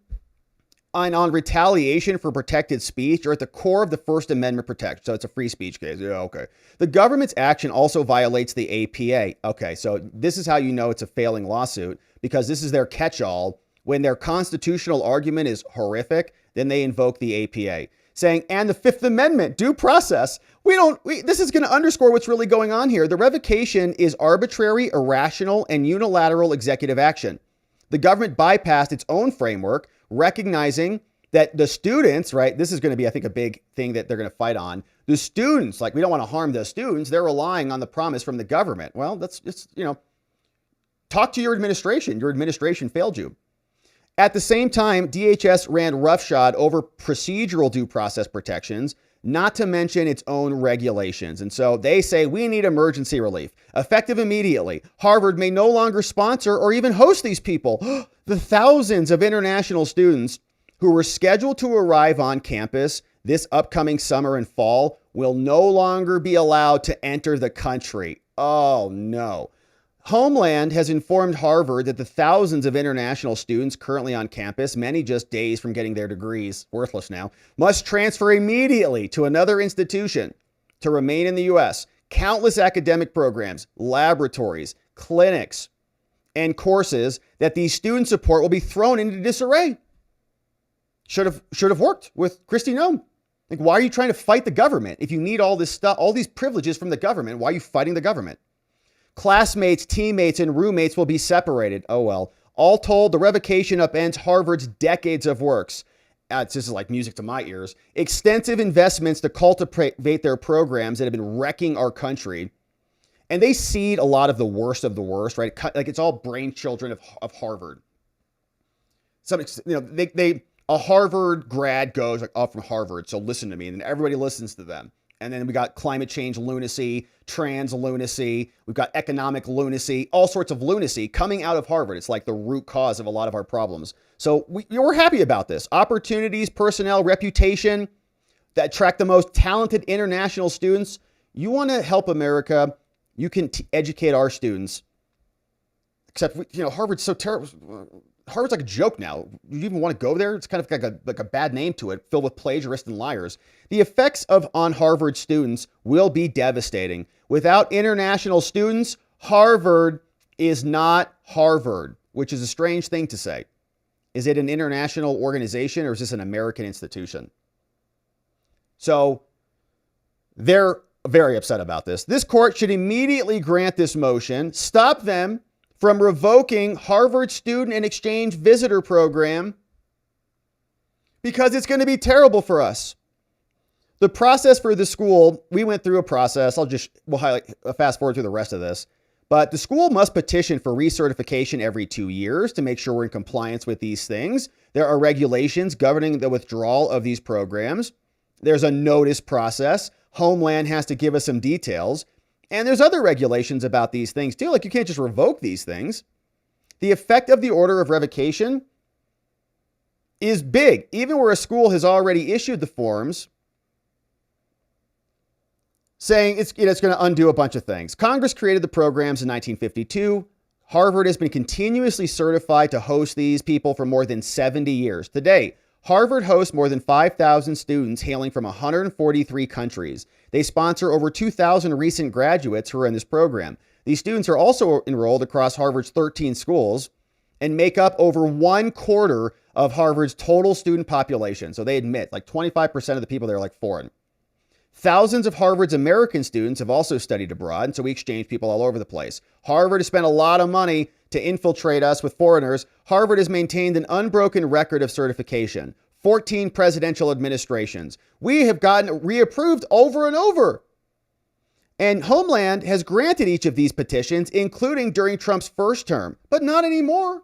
and on retaliation for protected speech are at the core of the First Amendment protection. So it's a free speech case. Yeah, okay. The government's action also violates the APA. Okay, so this is how you know it's a failing lawsuit, because this is their catch-all. When their constitutional argument is horrific, then they invoke the APA, saying, and the Fifth Amendment, due process. This is going to underscore what's really going on here. The revocation is arbitrary, irrational, and unilateral executive action. The government bypassed its own framework, recognizing that the students, right, this is going to be, I think, a big thing that they're going to fight on. The students, like, we don't want to harm the students. They're relying on the promise from the government. Well, that's just, talk to your administration. Your administration failed you. At the same time, DHS ran roughshod over procedural due process protections, not to mention its own regulations. And so they say we need emergency relief, effective immediately. Harvard may no longer sponsor or even host these people. The thousands of international students who were scheduled to arrive on campus this upcoming summer and fall will no longer be allowed to enter the country. Oh, no. Homeland has informed Harvard that the thousands of international students currently on campus, many just days from getting their degrees, worthless now, must transfer immediately to another institution to remain in the U.S. Countless academic programs, laboratories, clinics, and courses that these students support will be thrown into disarray. Should have worked with Kristi Noem. Like, why are you trying to fight the government? If you need all this stuff, all these privileges from the government, why are you fighting the government? Classmates, teammates, and roommates will be separated. Oh, well. All told, the revocation upends Harvard's decades of works. This is like music to my ears. Extensive investments to cultivate their programs that have been wrecking our country. And they seed a lot of the worst, right? Like, it's all brain children of Harvard. A Harvard grad goes like, from Harvard, so listen to me. And then everybody listens to them. And then we got climate change lunacy, trans lunacy. We've got economic lunacy, all sorts of lunacy coming out of Harvard. It's like the root cause of a lot of our problems. So we're happy about this. Opportunities, personnel, reputation that attract the most talented international students. You want to help America, you can educate our students. Except, Harvard's so terrible. Harvard's like a joke now. You even want to go there? It's kind of like a bad name to it, filled with plagiarists and liars. The effects on Harvard students will be devastating. Without international students, Harvard is not Harvard, which is a strange thing to say. Is it an international organization or is this an American institution? So they're very upset about this. This court should immediately grant this motion, stop them from revoking Harvard student and exchange visitor program because it's going to be terrible for us. The process for the school, we went through a process. We'll fast forward through the rest of this. But the school must petition for recertification every 2 years to make sure we're in compliance with these things. There are regulations governing the withdrawal of these programs. There's a notice process. Homeland has to give us some details. And there's other regulations about these things too. Like, you can't just revoke these things. The effect of the order of revocation is big, even where a school has already issued the forms saying it's going to undo a bunch of things. Congress created the programs in 1952. Harvard has been continuously certified to host these people for more than 70 years. Today, Harvard hosts more than 5,000 students hailing from 143 countries. They sponsor over 2,000 recent graduates who are in this program. These students are also enrolled across Harvard's 13 schools and make up over 1/4 of Harvard's total student population. So they admit like 25% of the people there are like foreign. Thousands of Harvard's American students have also studied abroad, and so we exchange people all over the place. Harvard has spent a lot of money to infiltrate us with foreigners. Harvard has maintained an unbroken record of certification. 14 presidential administrations. We have gotten reapproved over and over. And Homeland has granted each of these petitions, including during Trump's first term, but not anymore.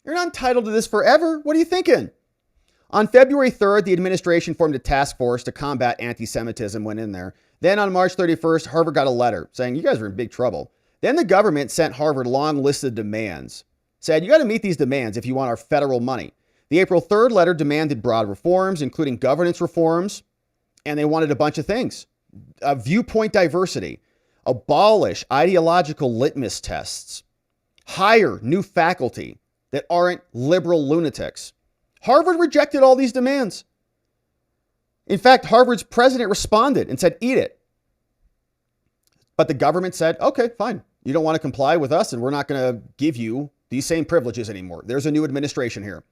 You're not entitled to this forever. What are you thinking? On February 3rd, the administration formed a task force to combat anti-Semitism, went in there. Then on March 31st, Harvard got a letter saying, you guys are in big trouble. Then the government sent Harvard long list of demands. Said, you got to meet these demands if you want our federal money. The April 3rd letter demanded broad reforms, including governance reforms, and they wanted a bunch of things. Viewpoint diversity, abolish ideological litmus tests, hire new faculty that aren't liberal lunatics. Harvard rejected all these demands. In fact, Harvard's president responded and said, eat it. But the government said, okay, fine. You don't want to comply with us, and we're not going to give you these same privileges anymore. There's a new administration here.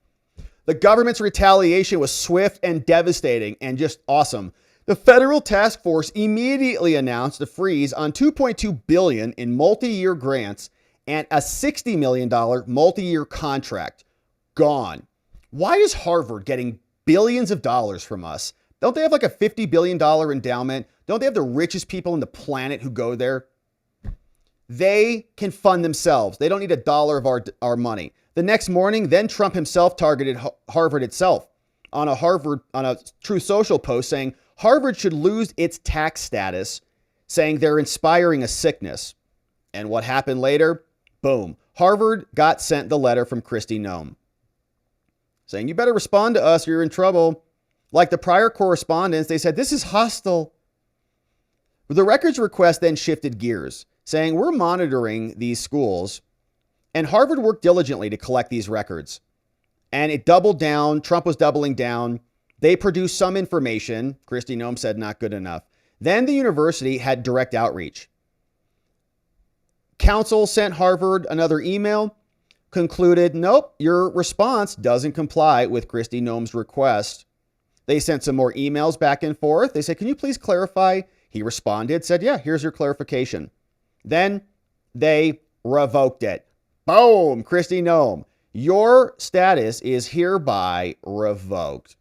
The government's retaliation was swift and devastating and just awesome. The federal task force immediately announced a freeze on $2.2 billion in multi-year grants and a $60 million multi-year contract. Gone. Why is Harvard getting billions of dollars from us? Don't they have like a $50 billion endowment? Don't they have the richest people on the planet who go there? They can fund themselves. They don't need a dollar of our money. The next morning, then Trump himself targeted Harvard itself on a Truth Social post saying Harvard should lose its tax status, saying they're inspiring a sickness. And what happened later? Boom. Harvard got sent the letter from Kristi Noem saying, you better respond to us or you're in trouble. Like the prior correspondence, they said, this is hostile. The records request then shifted gears, saying we're monitoring these schools, and Harvard worked diligently to collect these records. And it doubled down. Trump was doubling down. They produced some information. Kristi Noem said not good enough. Then the university had direct outreach. Counsel sent Harvard another email, concluded, nope, your response doesn't comply with Kristi Noem's request. They sent some more emails back and forth. They said, can you please clarify? He responded, said, yeah, here's your clarification. Then they revoked it. Boom, Kristi Noem, your status is hereby revoked.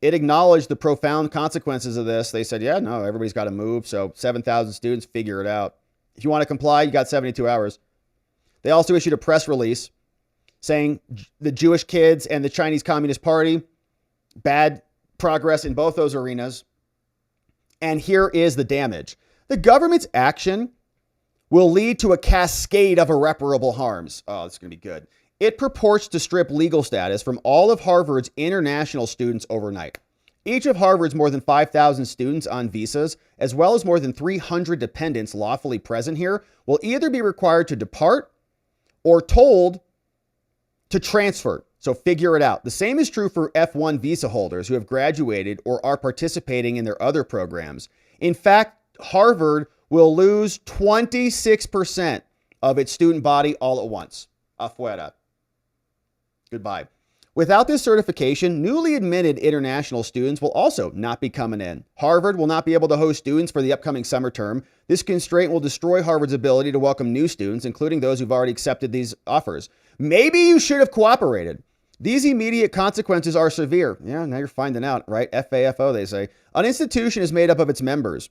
It acknowledged the profound consequences of this. They said, yeah, no, everybody's got to move. So 7,000 students, figure it out. If you want to comply, you got 72 hours. They also issued a press release saying the Jewish kids and the Chinese Communist Party, bad progress in both those arenas. And here is the damage. The government's action will lead to a cascade of irreparable harms. Oh, this is going to be good. It purports to strip legal status from all of Harvard's international students overnight. Each of Harvard's more than 5,000 students on visas, as well as more than 300 dependents lawfully present here, will either be required to depart or told to transfer. So figure it out. The same is true for F1 visa holders who have graduated or are participating in their other programs. In fact, Harvard will lose 26% of its student body all at once. Afuera. Goodbye. Without this certification, newly admitted international students will also not be coming in. Harvard will not be able to host students for the upcoming summer term. This constraint will destroy Harvard's ability to welcome new students, including those who've already accepted these offers. Maybe you should have cooperated. These immediate consequences are severe. Yeah, now you're finding out, right? FAFO, they say. An institution is made up of its members.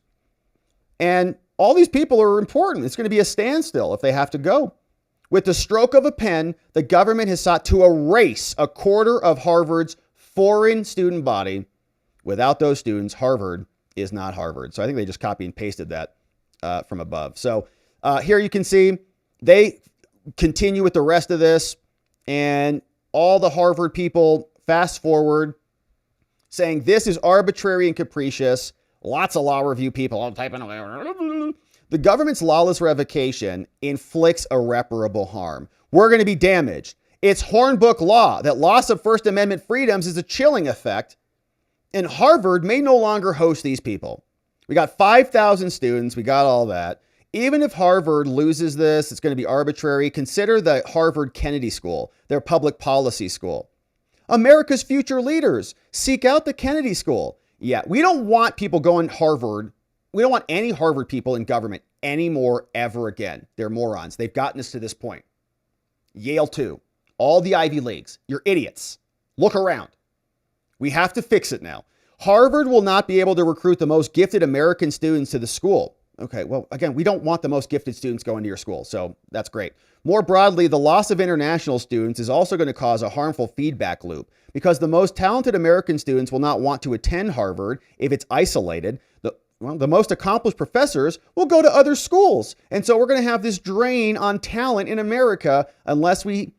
And all these people are important. It's going to be a standstill if they have to go. With the stroke of a pen, the government has sought to erase a quarter of Harvard's foreign student body. Without those students, Harvard is not Harvard. So I think they just copy and pasted that from above. So here you can see they continue with the rest of this, and all the Harvard people fast forward saying this is arbitrary and capricious. Lots of law review people all typing away. The government's lawless revocation inflicts irreparable harm. We're going to be damaged. It's Hornbook law that loss of First Amendment freedoms is a chilling effect, and Harvard may no longer host these people. We got 5,000 students. We got all that. Even if Harvard loses this, it's going to be arbitrary. Consider the Harvard Kennedy School, their public policy school. America's future leaders seek out the Kennedy School. Yeah, we don't want people going Harvard. We don't want any Harvard people in government anymore ever again. They're morons. They've gotten us to this point. Yale too. All the Ivy Leagues. You're idiots. Look around. We have to fix it now. Harvard will not be able to recruit the most gifted American students to the school. Okay, well, again, we don't want the most gifted students going to your school, so that's great. More broadly, the loss of international students is also going to cause a harmful feedback loop because the most talented American students will not want to attend Harvard if it's isolated. The most accomplished professors will go to other schools. And so we're going to have this drain on talent in America unless we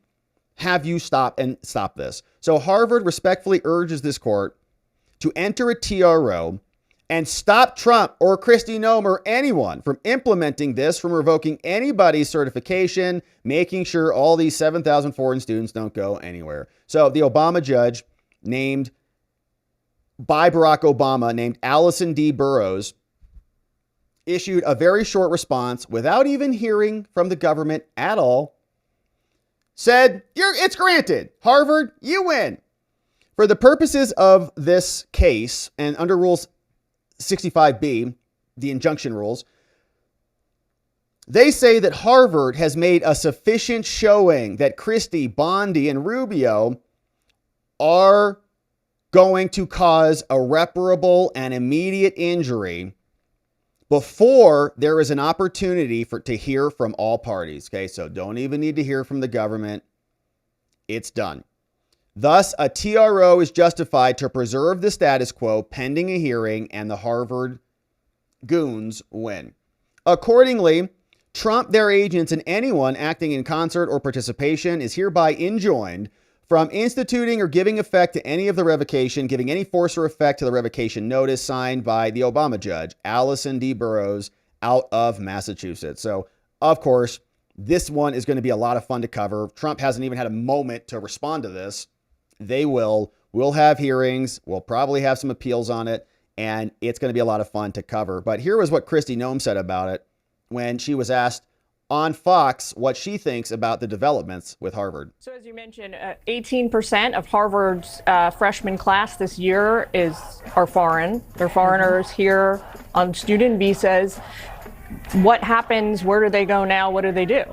have you stop this. So Harvard respectfully urges this court to enter a TRO and stop Trump or Kristi Noem or anyone from implementing this, from revoking anybody's certification, making sure all these 7,000 foreign students don't go anywhere. So the Obama judge named by Barack Obama, named Allison D. Burroughs, issued a very short response without even hearing from the government at all, said, it's granted. Harvard, you win. For the purposes of this case and under Rules 65B, the injunction rules, they say that Harvard has made a sufficient showing that Kristi, Bondi, and Rubio are going to cause irreparable and immediate injury before there is an opportunity to hear from all parties. Okay, so don't even need to hear from the government. It's done. Thus, a TRO is justified to preserve the status quo pending a hearing, and the Harvard goons win. Accordingly, Trump, their agents, and anyone acting in concert or participation is hereby enjoined from instituting or giving effect to any of the revocation, giving any force or effect to the revocation notice signed by the Obama judge, Allison D. Burroughs, out of Massachusetts. So, of course, this one is going to be a lot of fun to cover. Trump hasn't even had a moment to respond to this. They will. We'll have hearings. We'll probably have some appeals on it, and it's going to be a lot of fun to cover. But here was what Kristi Noem said about it when she was asked on Fox what she thinks about the developments with Harvard. So as you mentioned, 18% of Harvard's freshman class this year are foreign. They're foreigners here on student visas. What happens? Where do they go now? What do they do?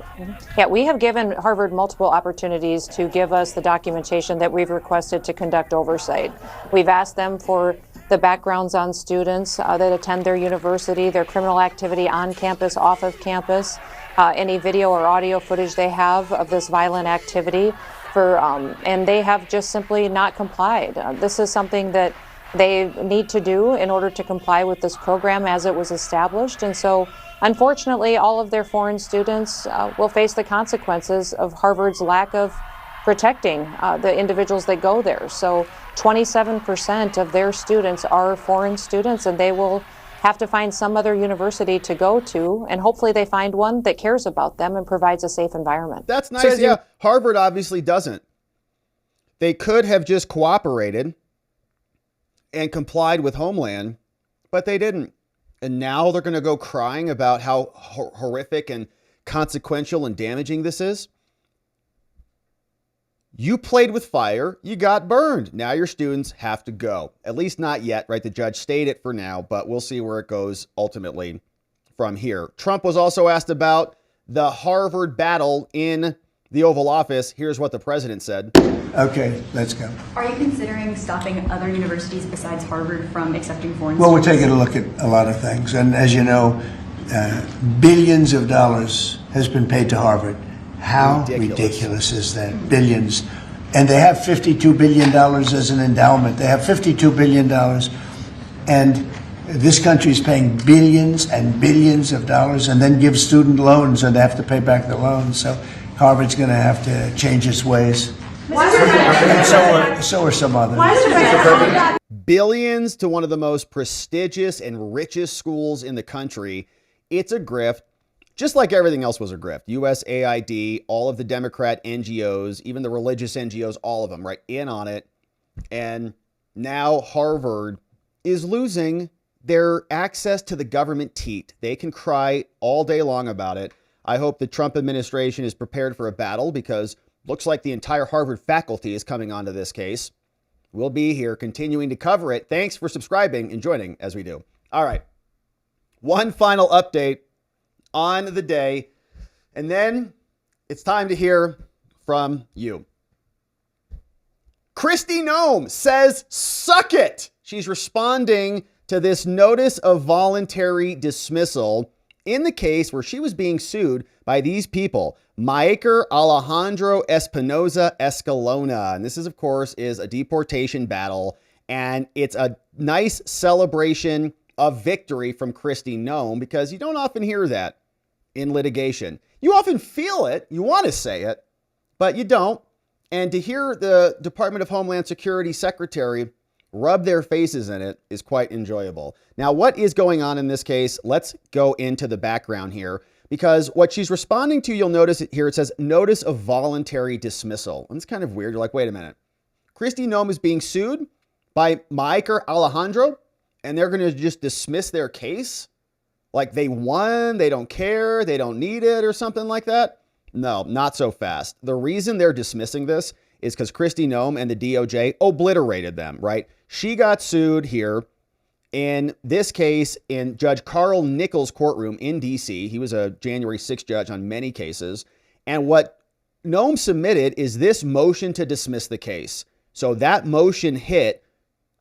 Yeah, we have given Harvard multiple opportunities to give us the documentation that we've requested to conduct oversight. We've asked them for the backgrounds on students that attend their university, their criminal activity on campus, off of campus, any video or audio footage they have of this violent activity, and they have just simply not complied. This is something that they need to do in order to comply with this program as it was established. And so, unfortunately, all of their foreign students will face the consequences of Harvard's lack of protecting the individuals that go there. So 27% of their students are foreign students, and they will have to find some other university to go to, and hopefully they find one that cares about them and provides a safe environment. That's nice. Yeah, Harvard obviously doesn't. They could have just cooperated and complied with Homeland, but they didn't. And now they're going to go crying about how horrific and consequential and damaging this is. You played with fire, you got burned. Now your students have to go. At least not yet, right? The judge stayed it for now, but we'll see where it goes ultimately from here. Trump was also asked about the Harvard battle in the Oval Office. Here's what the president said. Okay, let's go. Are you considering stopping other universities besides Harvard from accepting foreign Well, we're students? taking a look at a lot of things. And as you know, billions of dollars has been paid to Harvard. How ridiculous is that? Billions. And they have $52 billion as an endowment. They have $52 billion. And this country is paying billions and billions of dollars and then gives student loans, and they have to pay back the loans. So Harvard's going to have to change its ways. And so are some others. Billions to one of the most prestigious and richest schools in the country. It's a grift, just like everything else was a grift. USAID, all of the Democrat NGOs, even the religious NGOs, all of them, right, in on it. And now Harvard is losing their access to the government teat. They can cry all day long about it. I hope the Trump administration is prepared for a battle, because looks like the entire Harvard faculty is coming onto this case. We'll be here continuing to cover it. Thanks for subscribing and joining as we do. All right. One final update on the day, and then it's time to hear from you. Kristi Noem says, suck it. She's responding to this notice of voluntary dismissal in the case where she was being sued by these people, Maiker Alejandro Espinoza Escalona. And this is, of course, is a deportation battle, and it's a nice celebration of victory from Kristi Noem, because you don't often hear that in litigation. You often feel it, you want to say it, but you don't. And to hear the Department of Homeland Security Secretary rub their faces in it is quite enjoyable. Now, what is going on in this case? Let's go into the background here, because what she's responding to, you'll notice it here, it says notice of voluntary dismissal. And it's kind of weird. You're like, wait a minute. Kristi Noem is being sued by Maiker Alejandro, and they're going to just dismiss their case? Like they won, they don't care, they don't need it, or something like that? No, not so fast. The reason they're dismissing this is because Kristi Noem and the DOJ obliterated them, right? She got sued here in this case in Judge Carl Nichols' courtroom in D.C. He was a January 6th judge on many cases. And what Noem submitted is this motion to dismiss the case. So that motion hit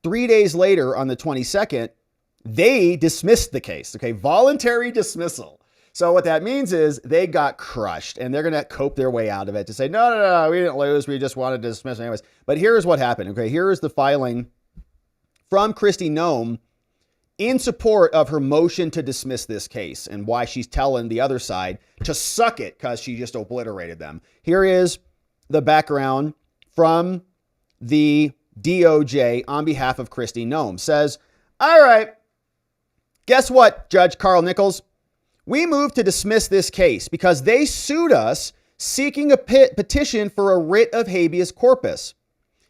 3 days later on the 22nd. They dismissed the case, okay? Voluntary dismissal. So what that means is they got crushed, and they're going to cope their way out of it to say, no, we didn't lose. We just wanted to dismiss it anyways. But here's what happened, okay? Here is the filing from Kristi Noem in support of her motion to dismiss this case, and why she's telling the other side to suck it because she just obliterated them. Here is the background from the DOJ on behalf of Kristi Noem. Says, all right, guess what, Judge Carl Nichols? We moved to dismiss this case because they sued us seeking a petition for a writ of habeas corpus.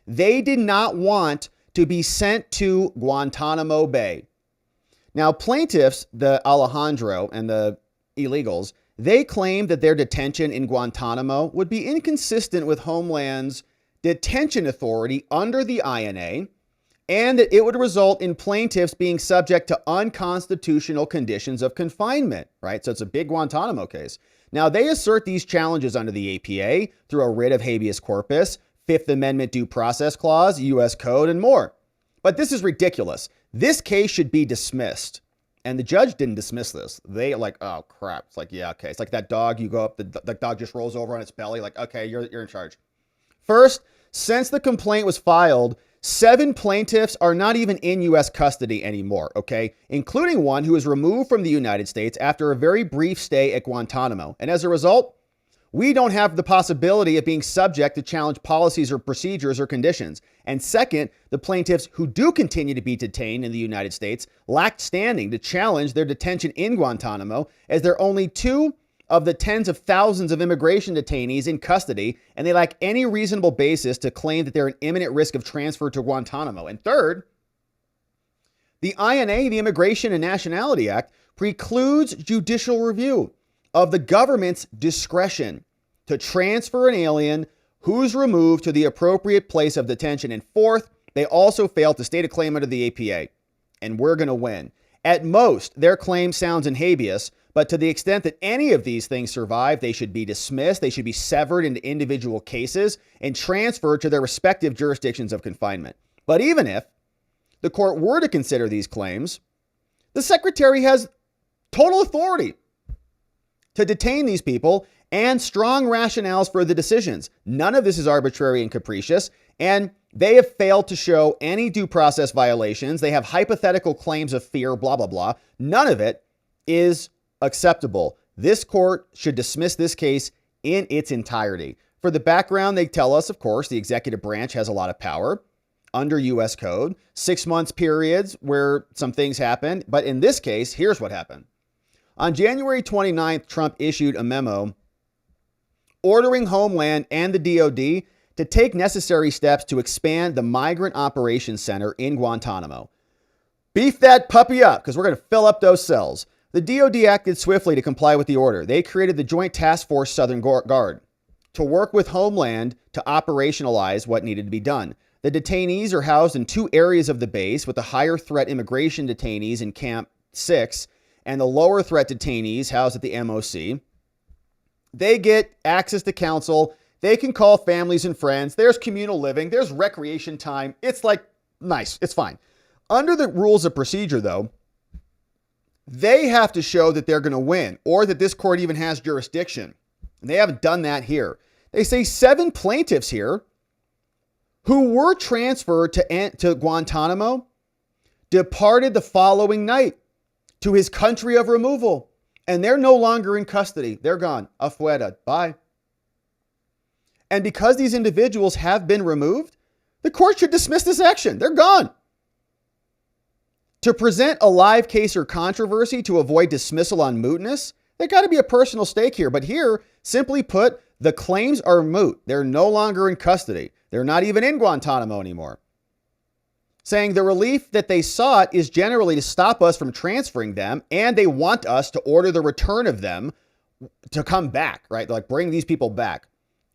They did not want to be sent to Guantanamo Bay. Now, plaintiffs, the Alejandro and the illegals, They claim that their detention in Guantanamo would be inconsistent with Homeland's detention authority under the INA, and that it would result in plaintiffs being subject to unconstitutional conditions of confinement, right? So it's a big Guantanamo case. Now, they assert these challenges under the APA through a writ of habeas corpus, Fifth Amendment due process clause, U.S. Code, and more. But this is ridiculous. This case should be dismissed. And the judge didn't dismiss this. They like, oh, crap. It's like, yeah, okay. It's like that dog. You go up, the dog just rolls over on its belly. Like, okay, you're in charge. First, since the complaint was filed, 7 plaintiffs are not even in U.S. custody anymore, okay? Including one who was removed from the United States after a very brief stay at Guantanamo. And as a result, we don't have the possibility of being subject to challenge policies or procedures or conditions. And second, the plaintiffs who do continue to be detained in the United States lacked standing to challenge their detention in Guantanamo, as there are only 2 of the tens of thousands of immigration detainees in custody, and they lack any reasonable basis to claim that they're an imminent risk of transfer to Guantanamo. And third, the INA, the Immigration and Nationality Act, precludes judicial review of the government's discretion to transfer an alien who's removed to the appropriate place of detention. And fourth, they also fail to state a claim under the APA, and we're going to win. At most, their claim sounds in habeas, but to the extent that any of these things survive, they should be dismissed, they should be severed into individual cases and transferred to their respective jurisdictions of confinement. But even if the court were to consider these claims, the secretary has total authority to detain these people and strong rationales for the decisions. None of this is arbitrary and capricious, and they have failed to show any due process violations. They have hypothetical claims of fear, blah, blah, blah. None of it is acceptable. This court should dismiss this case in its entirety. For the background, they tell us, of course, the executive branch has a lot of power under U.S. Code, 6 months periods where some things happen. But in this case, here's what happened. On January 29th, Trump issued a memo ordering Homeland and the DOD to take necessary steps to expand the Migrant Operations Center in Guantanamo. Beef that puppy up, because we're going to fill up those cells. The DOD acted swiftly to comply with the order. They created the Joint Task Force Southern Guard to work with Homeland to operationalize what needed to be done. The detainees are housed in 2 areas of the base, with the higher threat immigration detainees in Camp 6 and the lower threat detainees housed at the MOC. They get access to counsel. They can call families and friends. There's communal living. There's recreation time. It's like nice. It's fine. Under the rules of procedure, though, they have to show that they're going to win or that this court even has jurisdiction. And they haven't done that here. They say 7 plaintiffs here who were transferred to Guantanamo departed the following night to his country of removal. And they're no longer in custody. They're gone. Afuera. Bye. And because these individuals have been removed, the court should dismiss this action. They're gone. To present a live case or controversy to avoid dismissal on mootness, there got to be a personal stake here. But here, simply put, the claims are moot. They're no longer in custody. They're not even in Guantanamo anymore. Saying the relief that they sought is generally to stop us from transferring them, and they want us to order the return of them to come back, right? Like bring these people back.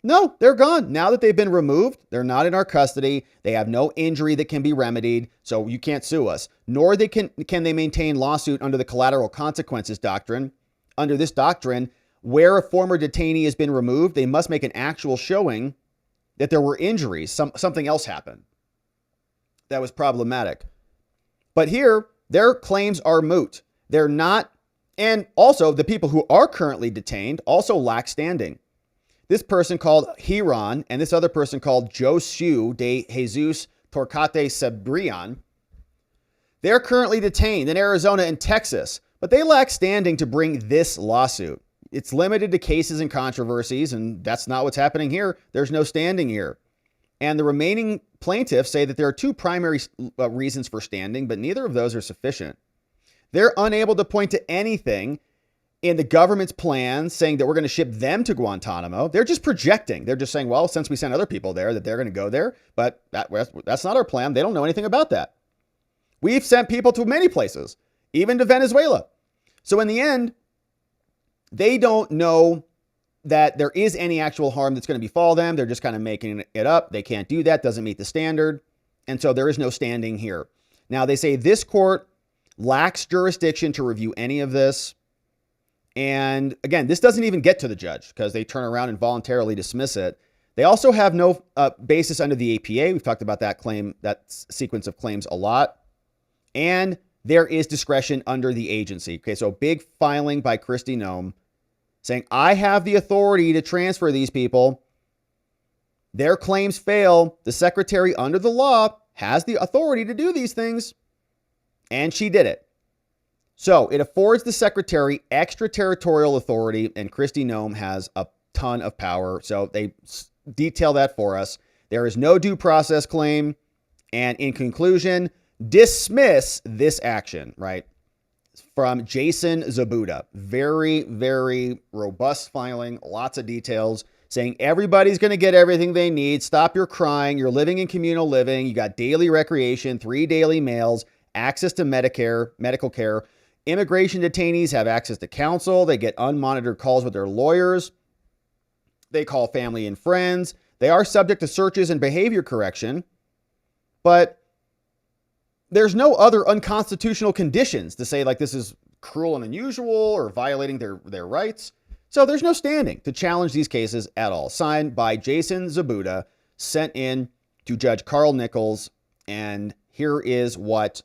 No, they're gone. Now that they've been removed, they're not in our custody. They have no injury that can be remedied, so you can't sue us. Nor can they maintain lawsuit under the collateral consequences doctrine. Under this doctrine, where a former detainee has been removed, they must make an actual showing that there were injuries, something else happened that was problematic. But here, their claims are moot. They're not, and also the people who are currently detained also lack standing. This person called Hiran and this other person called Josu de Jesus Torcate Cebrian, they're currently detained in Arizona and Texas, but they lack standing to bring this lawsuit. It's limited to cases and controversies, and that's not what's happening here. There's no standing here. And the remaining plaintiffs say that there are 2 primary reasons for standing, but neither of those are sufficient. They're unable to point to anything in the government's plan saying that we're going to ship them to Guantanamo. They're just projecting. They're just saying, well, since we sent other people there, that they're going to go there. But that's not our plan. They don't know anything about that. We've sent people to many places, even to Venezuela. So in the end, They don't know that there is any actual harm that's going to befall them. They're just kind of making it up. They can't do that. Doesn't meet the standard. And so there is no standing here. Now, they say this court lacks jurisdiction to review any of this. And again, this doesn't even get to the judge because they turn around and voluntarily dismiss it. They also have no basis under the APA. We've talked about that claim, that sequence of claims a lot. And there is discretion under the agency. Okay, so big filing by Kristi Noem saying, I have the authority to transfer these people. Their claims fail. The secretary under the law has the authority to do these things. And she did it. So it affords the secretary extraterritorial authority, and Kristi Noem has a ton of power. So they detail that for us. There is no due process claim. And in conclusion, dismiss this action, right? From Jason Zabuda. Very, very robust filing, lots of details saying everybody's going to get everything they need. Stop your crying. You're living in communal living. You got daily recreation, 3 daily meals, access to Medicare, medical care. Immigration detainees have access to counsel. They get unmonitored calls with their lawyers. They call family and friends. They are subject to searches and behavior correction. But there's no other unconstitutional conditions to say like this is cruel and unusual or violating their rights. So there's no standing to challenge these cases at all. Signed by Jason Zabuda, sent in to Judge Carl Nichols. And here is what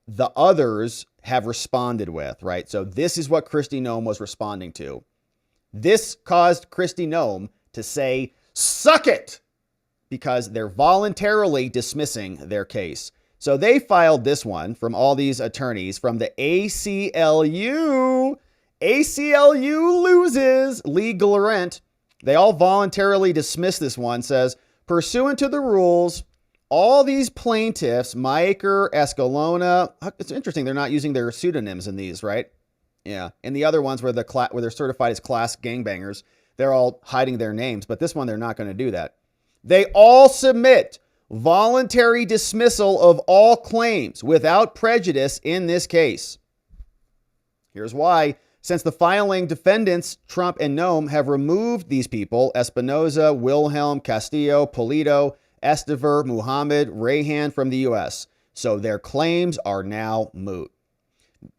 the others have responded with, right? So this is what Kristi Noem was responding to. This caused Kristi Noem to say, suck it, because they're voluntarily dismissing their case. So they filed this one from all these attorneys from the ACLU. ACLU loses. Lee Glorent. They all voluntarily dismiss this one. Says, pursuant to the rules, all these plaintiffs, Meiker, Escalona, it's interesting. They're not using their pseudonyms in these, right? Yeah. And the other ones where they're certified as class gangbangers, they're all hiding their names. But this one, they're not going to do that. They all submit voluntary dismissal of all claims without prejudice in this case. Here's why. Since the filing defendants, Trump and Noem, have removed these people, Espinoza, Wilhelm, Castillo, Polito, Estever, Muhammad, Rayhan, from the U.S. So their claims are now moot.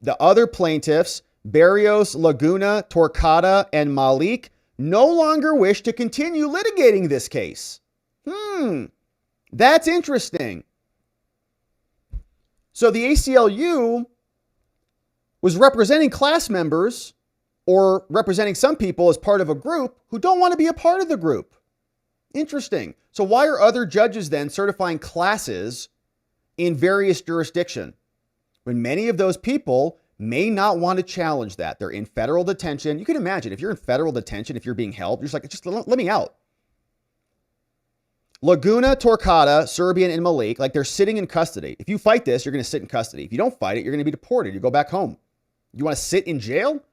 The other plaintiffs, Barrios, Laguna, Torcada, and Malik, no longer wish to continue litigating this case. That's interesting. So the ACLU was representing class members or representing some people as part of a group who don't want to be a part of the group. Interesting. So why are other judges then certifying classes in various jurisdictions when many of those people may not want to challenge that? They're in federal detention. You can imagine if you're in federal detention, if you're being held, you're just like, let me out. Laguna, Torcada, Serbian, and Malik, like they're sitting in custody. If you fight this, you're going to sit in custody. If you don't fight it, you're going to be deported. You go back home. You want to sit in jail?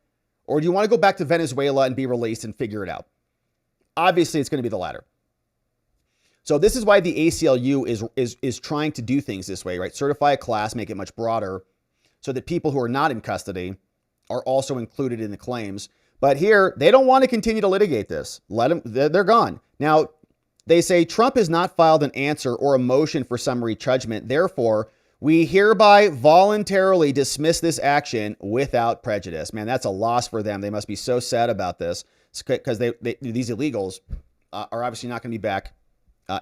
Or do you want to go back to Venezuela and be released and figure it out? Obviously, it's going to be the latter. So this is why the ACLU is trying to do things this way, right? Certify a class, make it much broader so that people who are not in custody are also included in the claims. But here, they don't want to continue to litigate this. Let them, they're gone. Now, they say Trump has not filed an answer or a motion for summary judgment. Therefore, we hereby voluntarily dismiss this action without prejudice. Man, that's a loss for them. They must be so sad about this because these illegals are obviously not going to be back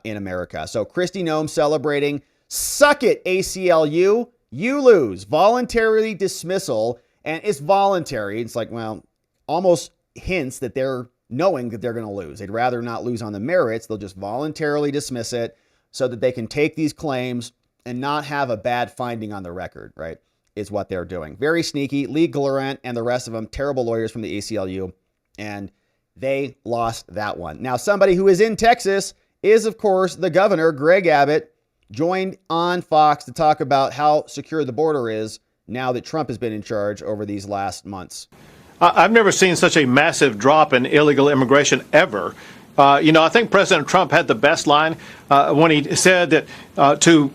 in America. So Kristi Noem celebrating, suck it, ACLU, you lose. Voluntarily dismissal, and it's voluntary. It's like, well, almost hints that they're knowing that they're going to lose. They'd rather not lose on the merits. They'll just voluntarily dismiss it so that they can take these claims and not have a bad finding on the record, right? Is what they're doing. Very sneaky. Lee Glorent and the rest of them, terrible lawyers from the ACLU, and they lost that one. Now, somebody who is in Texas is, of course, the governor, Greg Abbott, joined on Fox to talk about how secure the border is now that Trump has been in charge over these last months. I've never seen such a massive drop in illegal immigration ever. I think President Trump had the best line when he said that to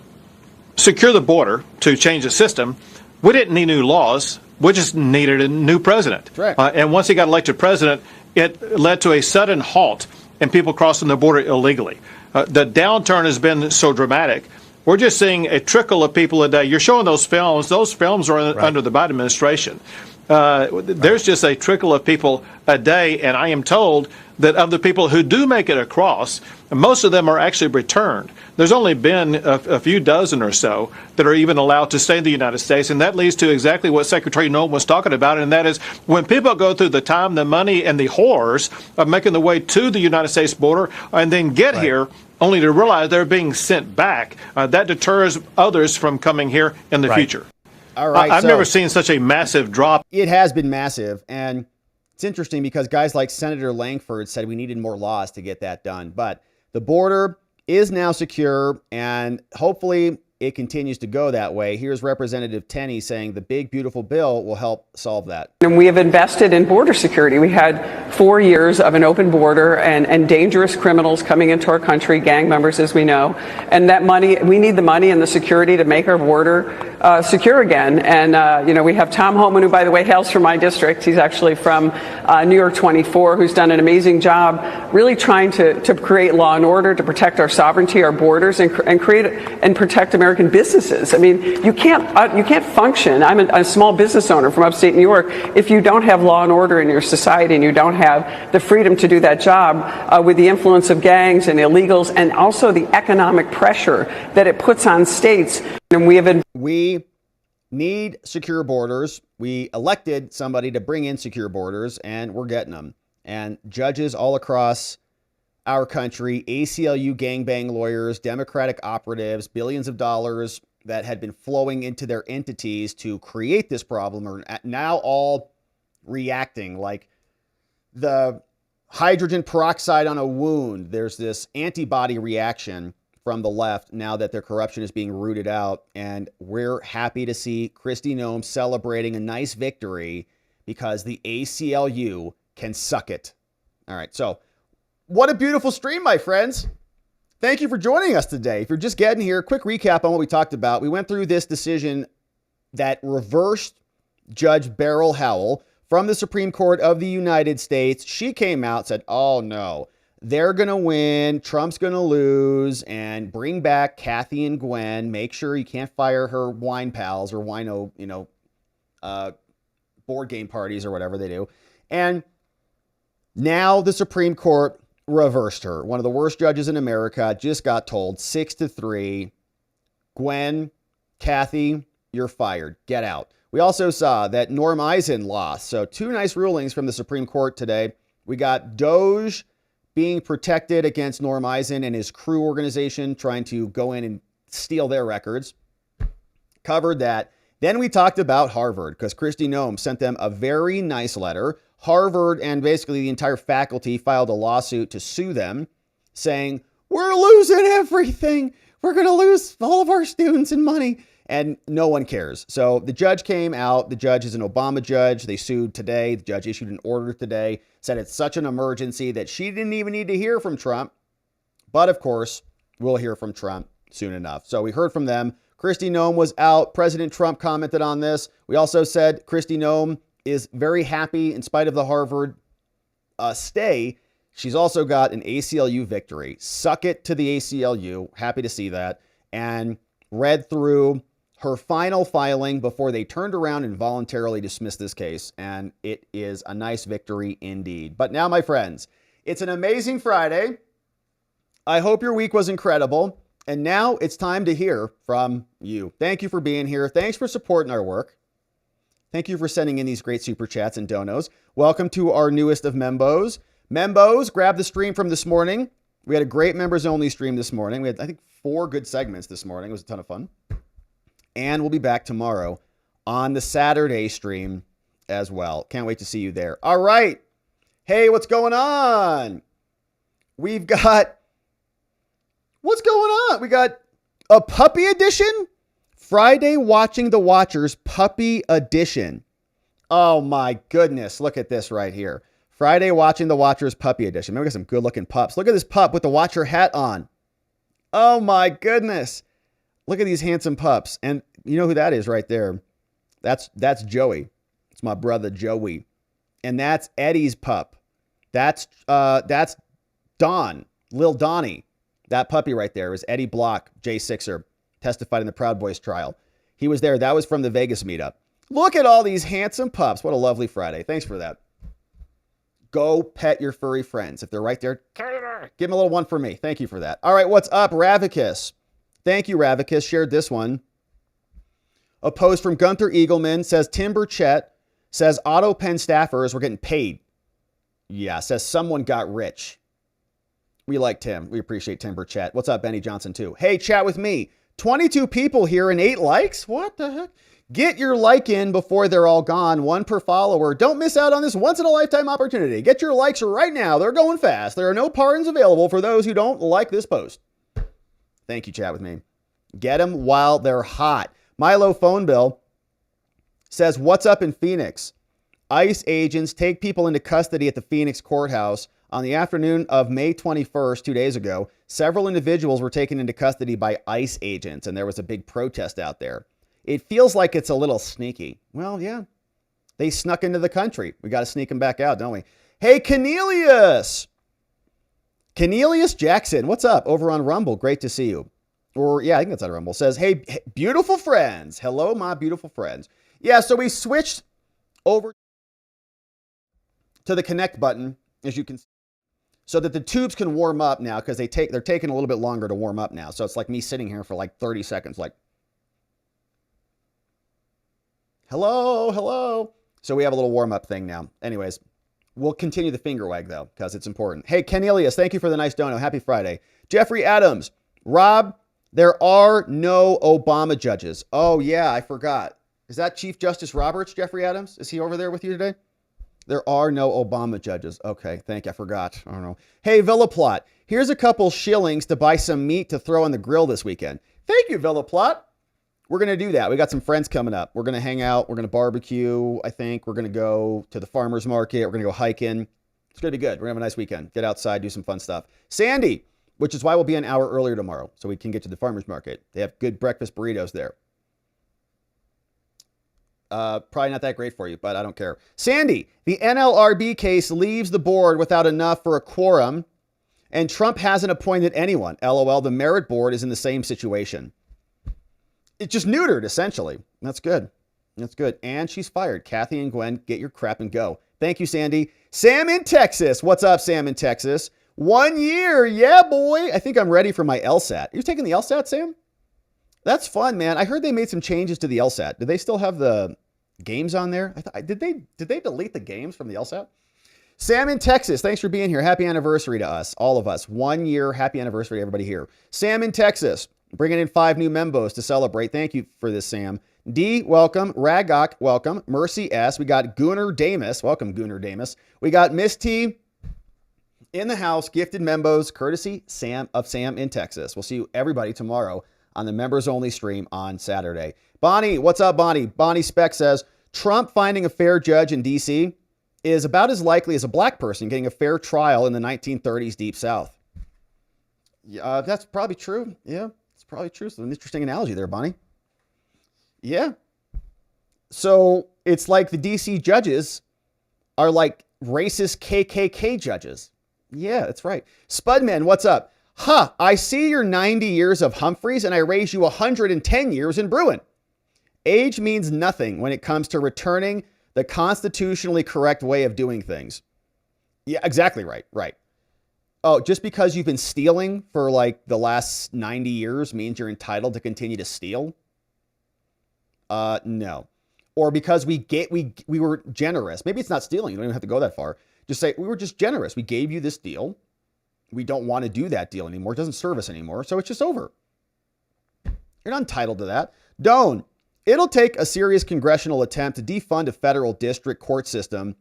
secure the border, to change the system, we didn't need new laws. We just needed a new president. Right. And once he got elected president, it led to a sudden halt in people crossing the border illegally. The downturn has been so dramatic. We're just seeing a trickle of people a day. You're showing those films. Those films are under the Biden administration. There's just a trickle of people a day, and I am told that of the people who do make it across, most of them are actually returned. There's only been a few dozen or so that are even allowed to stay in the United States, and that leads to exactly what Secretary Noem was talking about, and that is when people go through the time, the money, and the horrors of making the way to the United States border and then get here only to realize they're being sent back, that deters others from coming here in the future. All right, I've never seen such a massive drop. It has been massive, and it's interesting because guys like Senator Langford said we needed more laws to get that done. But the border is now secure, and hopefully it continues to go that way. Here's Representative Tenney saying the big, beautiful bill will help solve that. And we have invested in border security. We had 4 years of an open border and dangerous criminals coming into our country, gang members, as we know. And that money, we need the money and the security to make our border secure again. And, we have Tom Homan, who, by the way, hails from my district. He's actually from New York 24, who's done an amazing job really trying to create law and order, to protect our sovereignty, our borders, and create and protect American businesses. I mean, you can't function. I'm a small business owner from upstate New York. If you don't have law and order in your society and you don't have the freedom to do that job with the influence of gangs and illegals and also the economic pressure that it puts on states. And we need secure borders. We elected somebody to bring in secure borders, and we're getting them. And judges all across our country, ACLU gangbang lawyers, Democratic operatives, billions of dollars that had been flowing into their entities to create this problem are now all reacting like the hydrogen peroxide on a wound. There's this antibody reaction from the left now that their corruption is being rooted out. And we're happy to see Kristi Noem celebrating a nice victory because the ACLU can suck it. All right, so what a beautiful stream, my friends. Thank you for joining us today. If you're just getting here, quick recap on what we talked about. We went through this decision that reversed Judge Beryl Howell from the Supreme Court of the United States. She came out, said, oh no, they're going to win, Trump's going to lose, and bring back Kathy and Gwen. Make sure you can't fire her wine pals or wino, board game parties or whatever they do. And now the Supreme Court reversed her. One of the worst judges in America just got told 6-3. Gwen, Kathy, you're fired. Get out. We also saw that Norm Eisen lost. So 2 nice rulings from the Supreme Court today. We got DOGE being protected against Norm Eisen and his crew organization trying to go in and steal their records. Covered that. Then we talked about Harvard because Kristi Noem sent them a very nice letter. Harvard and basically the entire faculty filed a lawsuit to sue them, saying, we're losing everything. We're going to lose all of our students and money. And no one cares. So the judge came out. The judge is an Obama judge. They sued today. The judge issued an order today, said it's such an emergency that she didn't even need to hear from Trump. But of course, we'll hear from Trump soon enough. So we heard from them. Kristi Noem was out. President Trump commented on this. We also said Kristi Noem is very happy in spite of the Harvard stay. She's also got an ACLU victory. Suck it to the ACLU. Happy to see that. And read through her final filing before they turned around and voluntarily dismissed this case. And it is a nice victory indeed. But now, my friends, it's an amazing Friday. I hope your week was incredible. And now it's time to hear from you. Thank you for being here. Thanks for supporting our work. Thank you for sending in these great super chats and donos. Welcome to our newest of membos. Membos, grab the stream from this morning. We had a great members only stream this morning. We had, I think, 4 good segments this morning. It was a ton of fun. And we'll be back tomorrow on the Saturday stream as well. Can't wait to see you there. All right. Hey, what's going on? What's going on? We got a puppy edition. Friday Watching the Watchers Puppy Edition. Oh my goodness. Look at this right here. Friday Watching the Watchers Puppy Edition. Man, we got some good looking pups. Look at this pup with the Watcher hat on. Oh my goodness. Look at these handsome pups. And you know who that is right there? That's Joey. It's my brother Joey. And that's Eddie's pup. That's Don, Lil Donnie. That puppy right there is Eddie Block, J6er, testified in the Proud Boys trial. He was there. That was from the Vegas meetup. Look at all these handsome pups. What a lovely Friday. Thanks for that. Go pet your furry friends. If they're right there, give them a little one for me. Thank you for that. All right, what's up, Ravicus? Thank you, Ravicus. Shared this one. A post from Gunther Eagleman says, Tim Burchett says auto pen staffers were getting paid. Yeah, says someone got rich. We like Tim. We appreciate Tim Burchett. What's up, Benny Johnson, too? Hey, chat with me. 22 people here and 8 likes? What the heck? Get your like in before they're all gone. 1 per follower. Don't miss out on this once-in-a-lifetime opportunity. Get your likes right now. They're going fast. There are no pardons available for those who don't like this post. Thank you, chat with me. Get them while they're hot. Milo Phone Bill says, what's up in Phoenix? ICE agents take people into custody at the Phoenix courthouse. On the afternoon of May 21st, 2 days ago, several individuals were taken into custody by ICE agents, and there was a big protest out there. It feels like it's a little sneaky. Well, yeah. They snuck into the country. We got to sneak them back out, don't we? Hey, Cornelius! Cornelius Jackson, what's up? Over on Rumble. Great to see you. Or, yeah, I think that's on Rumble. Says, hey, beautiful friends. Hello, my beautiful friends. Yeah, so we switched over to the connect button, as you can see, so that the tubes can warm up now, because they're taking a little bit longer to warm up now. So it's like me sitting here for like 30 seconds, like, hello, hello. So we have a little warm-up thing now. Anyways, we'll continue the finger wag, though, because it's important. Hey, Cornelius, thank you for the nice dono. Happy Friday. Jeffrey Adams. Rob, there are no Obama judges. Oh, yeah, I forgot. Is that Chief Justice Roberts, Jeffrey Adams? Is he over there with you today? There are no Obama judges. Okay, thank you. I forgot. I don't know. Hey, Villa Plot. Here's a couple shillings to buy some meat to throw on the grill this weekend. Thank you, Villa Plot. We're going to do that. We got some friends coming up. We're going to hang out. We're going to barbecue, I think. We're going to go to the farmer's market. We're going to go hiking. It's going to be good. We're going to have a nice weekend. Get outside, do some fun stuff. Sandy, which is why we'll be an hour earlier tomorrow, so we can get to the farmer's market. They have good breakfast burritos there. Probably not that great for you, but I don't care. Sandy, the NLRB case leaves the board without enough for a quorum, and Trump hasn't appointed anyone. LOL, the merit board is in the same situation. It's just neutered, essentially. That's good. That's good. And she's fired. Kathy and Gwen, get your crap and go. Thank you, Sandy. Sam in Texas. What's up, Sam in Texas? 1 year. Yeah, boy. I think I'm ready for my LSAT. You're taking the LSAT, Sam? That's fun, man. I heard they made some changes to the LSAT. Do they still have the games on there? Did they delete the games from the LSAT? Sam in Texas, thanks for being here. Happy anniversary to us, all of us. 1 year, happy anniversary to everybody here. Sam in Texas, bringing in 5 new membos to celebrate. Thank you for this, Sam. D, welcome. Ragok, welcome. Mercy S. We got Gunnar Damus. Welcome, Gunnar Damus. We got Miss T in the house, gifted membos, courtesy Sam in Texas. We'll see you everybody tomorrow on the members only stream on Saturday. Bonnie, what's up, Bonnie? Bonnie Speck says, Trump finding a fair judge in D.C. is about as likely as a black person getting a fair trial in the 1930s Deep South. Yeah, that's probably true. Yeah, it's probably true. So an interesting analogy there, Bonnie. Yeah. So it's like the D.C. judges are like racist KKK judges. Yeah, that's right. Spudman, what's up? I see your 90 years of Humphreys and I raise you 110 years in Bruin. Age means nothing when it comes to returning the constitutionally correct way of doing things. Yeah, exactly right. Right. Oh, just because you've been stealing for like the last 90 years means you're entitled to continue to steal? No. Or because we were generous. Maybe it's not stealing. You don't even have to go that far. Just say, we were just generous. We gave you this deal. We don't want to do that deal anymore. It doesn't serve us anymore. So it's just over. You're not entitled to that. Don't. It'll take a serious congressional attempt to defund a federal district court system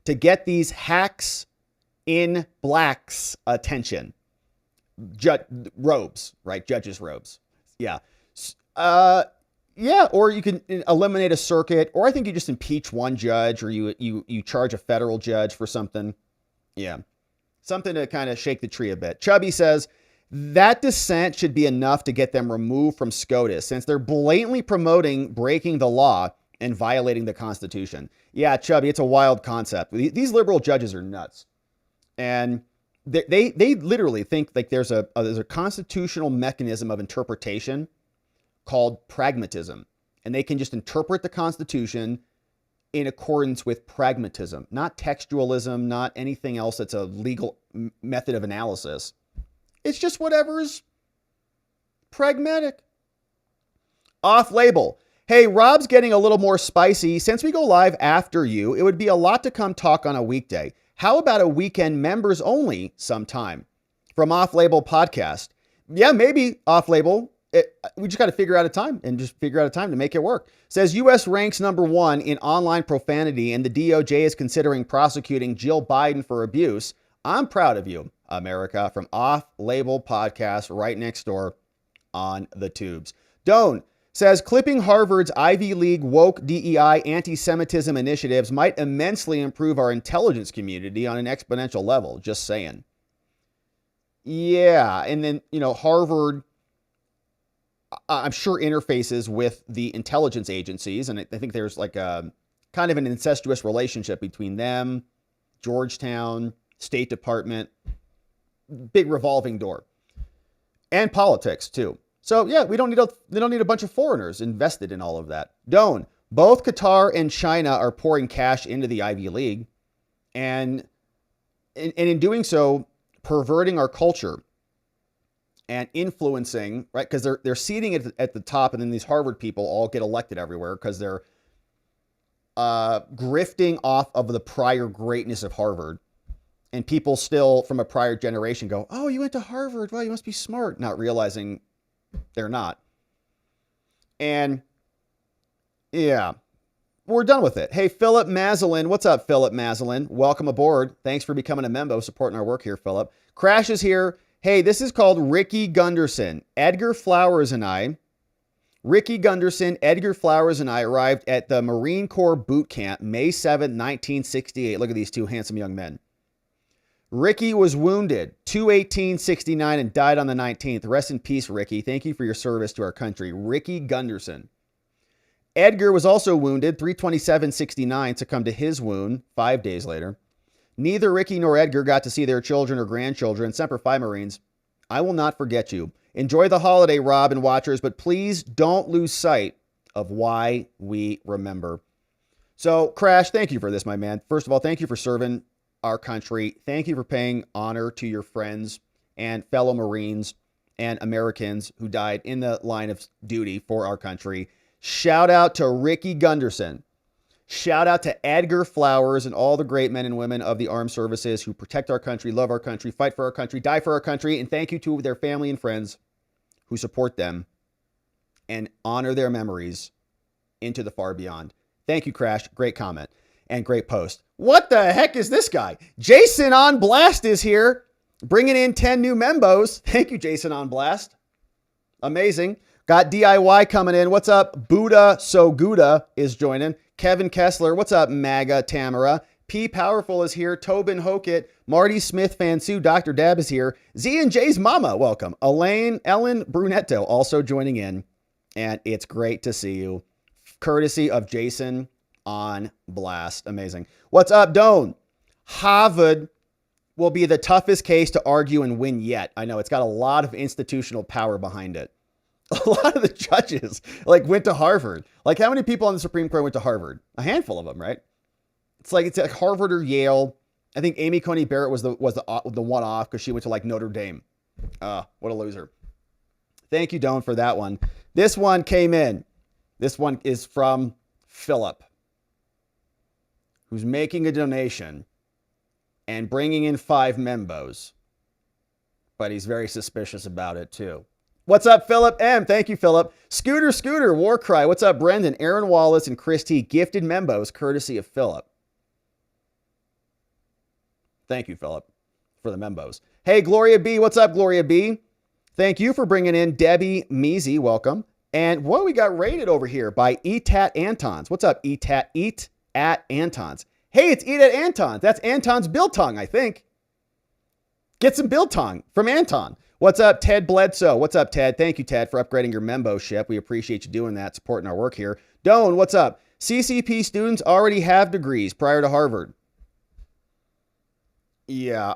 to get these hacks in blacks' attention. Robes, right? Judges' robes. Yeah. Yeah, or you can eliminate a circuit, or I think you just impeach one judge, or you charge a federal judge for something. Yeah. Something to kind of shake the tree a bit. Chubby says, that dissent should be enough to get them removed from SCOTUS. Since they're blatantly promoting breaking the law, and violating the Constitution. Yeah, Chubby, it's a wild concept. These liberal judges are nuts. And they literally think like there's a constitutional mechanism of interpretation called pragmatism. And they can just interpret the Constitution in accordance with pragmatism, not textualism, not anything else that's a legal method of analysis. It's just whatever's pragmatic. Off-label. Hey, Rob's getting a little more spicy. Since we go live after you, it would be a lot to come talk on a weekday. How about a weekend members only sometime? From Off-Label Podcast. Yeah, maybe Off-Label. We just got to figure out a time to make it work. Says U.S. ranks #1 in online profanity and the DOJ is considering prosecuting Jill Biden for abuse. I'm proud of you, America. From Off-Label Podcast right next door on the tubes. Doan says clipping Harvard's Ivy League woke DEI anti-Semitism initiatives might immensely improve our intelligence community on an exponential level. Just saying. Yeah. And then, Harvard, I'm sure interfaces with the intelligence agencies. And I think there's like a kind of an incestuous relationship between them, Georgetown, State Department, big revolving door, and politics too. So yeah, they don't need a bunch of foreigners invested in all of that. Doan, both Qatar and China are pouring cash into the Ivy League and in doing so, perverting our culture and influencing, right? Because they're seating it at the top, and then these Harvard people all get elected everywhere because they're grifting off of the prior greatness of Harvard. And people still from a prior generation go, oh, you went to Harvard. Well, you must be smart. Not realizing they're not. And yeah, we're done with it. Hey, Philip Maslin. What's up, Philip Maslin? Welcome aboard. Thanks for becoming a member, supporting our work here, Philip. Crash is here. Hey, this is called Ricky Gunderson. Edgar Flowers and I arrived at the Marine Corps boot camp May 7th, 1968. Look at these two handsome young men. Ricky was wounded 2/18/69 and died on the 19th. Rest in peace, Ricky. Thank you for your service to our country. Ricky Gunderson. Edgar was also wounded 3/27/69, succumbed to his wound 5 days later. Neither Ricky nor Edgar got to see their children or grandchildren. Semper Fi, Marines. I will not forget you. Enjoy the holiday, Rob and watchers, but please don't lose sight of why we remember. So, Crash, thank you for this, my man. First of all, thank you for serving our country. Thank you for paying honor to your friends and fellow Marines and Americans who died in the line of duty for our country. Shout out to Ricky Gunderson. Shout out to Edgar Flowers and all the great men and women of the armed services who protect our country, love our country, fight for our country, die for our country. And thank you to their family and friends who support them and honor their memories into the far beyond. Thank you, Crash. Great comment and great post. What the heck is this guy? Jason on Blast is here, bringing in 10 new membos. Thank you, Jason on Blast. Amazing. Got DIY coming in. What's up? Buddha So Gouda is joining. Kevin Kessler. What's up, MAGA Tamara? P Powerful is here. Tobin Hokett. Marty Smith Fansu. Dr. Dab is here. Z and J's mama. Welcome. Ellen Brunetto also joining in. And it's great to see you. Courtesy of Jason on Blast. Amazing. What's up, Doan? Harvard will be the toughest case to argue and win yet. I know it's got a lot of institutional power behind it. A lot of the judges went to Harvard. Like, how many people on the Supreme Court went to Harvard? A handful of them, right? It's like Harvard or Yale. I think Amy Coney Barrett was the one off because she went to Notre Dame. What a loser. Thank you, Doan, for that one. This one came in. This one is from Philip, who's making a donation and bringing in 5 membos. But he's very suspicious about it, too. What's up, Philip M? Thank you, Philip. Scooter, Warcry. What's up, Brendan? Aaron Wallace and Kristi gifted membos courtesy of Philip. Thank you, Philip, for the membos. Hey, Gloria B. What's up, Gloria B? Thank you for bringing in Debbie Measy. Welcome. And what we got rated over here by Eat-At Antons. What's up, Eat-At Antons? Hey, it's Eat-At Antons. That's Anton's biltong, I think. Get some biltong from Anton. What's up, Ted Bledsoe? What's up, Ted? Thank you, Ted, for upgrading your membership. We appreciate you doing that, supporting our work here. Doan, what's up? CCP students already have degrees prior to Harvard. Yeah.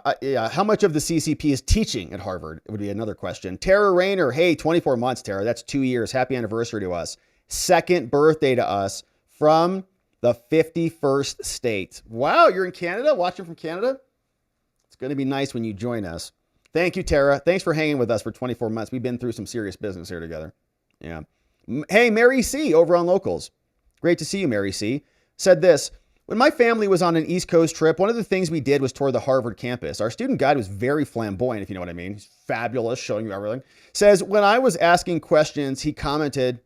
How much of the CCP is teaching at Harvard? It would be another question. Tara Rayner, hey, 24 months, Tara. That's 2 years. Happy anniversary to us. Second birthday to us from the 51st state. Wow, you're in Canada? Watching from Canada? It's going to be nice when you join us. Thank you, Tara. Thanks for hanging with us for 24 months. We've been through some serious business here together. Yeah. Hey, Mary C. over on Locals. Great to see you, Mary C. Said this. When my family was on an East Coast trip, one of the things we did was tour the Harvard campus. Our student guide was very flamboyant, if you know what I mean. He's fabulous, showing you everything. Says, when I was asking questions, he commented,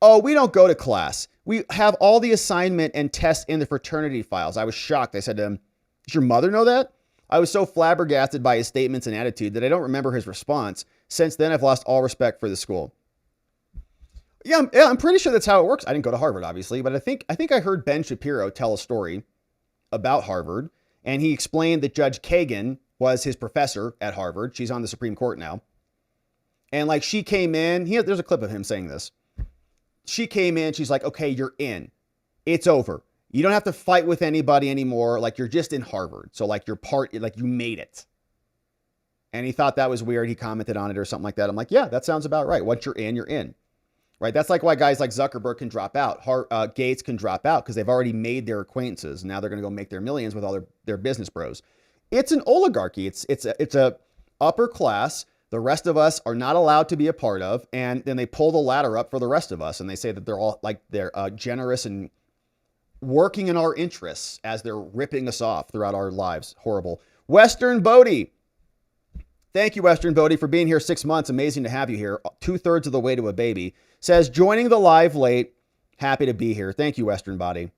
oh, we don't go to class. We have all the assignment and tests in the fraternity files. I was shocked. I said to him, does your mother know that? I was so flabbergasted by his statements and attitude that I don't remember his response. Since then, I've lost all respect for the school. Yeah, I'm pretty sure that's how it works. I didn't go to Harvard, obviously, but I think I heard Ben Shapiro tell a story about Harvard, and he explained that Judge Kagan was his professor at Harvard. She's on the Supreme Court now. And like she came in, there's a clip of him saying this. She came in, she's like, okay, you're in. It's over. You don't have to fight with anybody anymore. Like you're just in Harvard. So like you made it. And he thought that was weird. He commented on it or something like that. I'm like, yeah, that sounds about right. Once you're in, you're in. Right? That's like why guys like Zuckerberg can drop out. Gates can drop out because they've already made their acquaintances. Now they're going to go make their millions with all their business bros. It's an oligarchy. It's a upper class. The rest of us are not allowed to be a part of. And then they pull the ladder up for the rest of us. And they say that they're all like they're generous and working in our interests as they're ripping us off throughout our lives. Horrible. Western Bodie. Thank you, Western Bodie, for being here 6 months. Amazing to have you here. 2/3 of the way to a baby. Says, joining the live late. Happy to be here. Thank you, Western Body.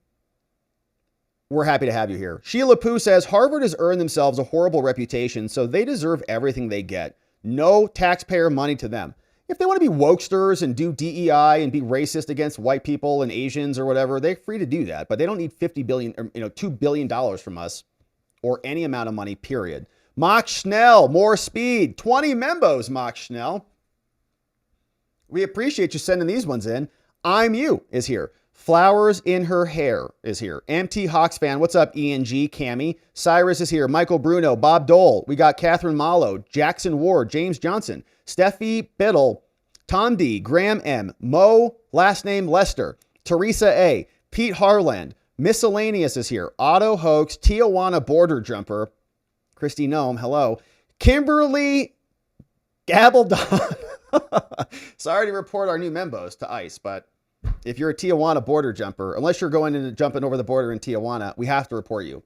We're happy to have you here. Sheila Pooh says, Harvard has earned themselves a horrible reputation, so they deserve everything they get. No taxpayer money to them. If they want to be wokesters and do DEI and be racist against white people and Asians or whatever, they're free to do that. But they don't need $50 billion, or, $2 billion from us or any amount of money, period. Mock Schnell, more speed. 20 membos, Mock Schnell. We appreciate you sending these ones in. I'm You is here. Flowers in Her Hair is here. MT Hawks fan. What's up, ENG, Cammy? Cyrus is here. Michael Bruno, Bob Dole. We got Catherine Malo, Jackson Ward, James Johnson, Steffi Biddle, Tom D, Graham M, Mo, last name Lester, Teresa A, Pete Harland, Miscellaneous is here. Otto Hoax, Tijuana Border Jumper, Kristi Noem, hello. Kimberly Gabaldon. Sorry to report our new membos to ICE, but if you're a Tijuana border jumper, unless you're going into jumping over the border in Tijuana, we have to report you.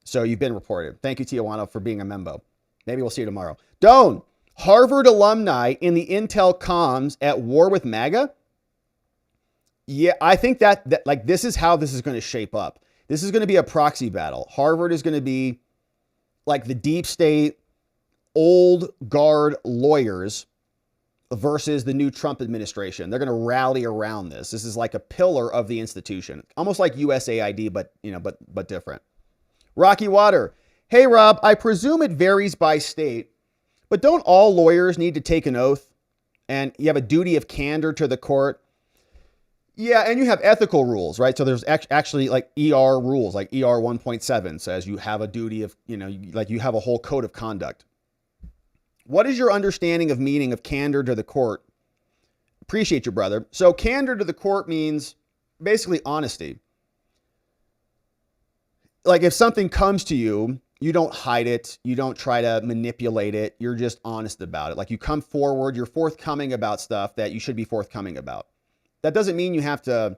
So you've been reported. Thank you, Tijuana, for being a membo. Maybe we'll see you tomorrow. Doan, Harvard alumni in the Intel comms at war with MAGA. Yeah, I think that like this is how this is going to shape up. This is going to be a proxy battle. Harvard is going to be like the deep state, old guard lawyers versus the new Trump administration. They're going to rally around this. This is like a pillar of the institution, almost like USAID, but but different. Rocky Water. Hey, Rob, I presume it varies by state, but don't all lawyers need to take an oath and you have a duty of candor to the court? Yeah, and you have ethical rules, right? So there's actually like ER rules, like ER 1.7 says you have a duty of, like you have a whole code of conduct. What is your understanding of meaning of candor to the court? Appreciate you, brother. So candor to the court means basically honesty. Like if something comes to you, you don't hide it. You don't try to manipulate it. You're just honest about it. Like you come forward, you're forthcoming about stuff that you should be forthcoming about. That doesn't mean you have to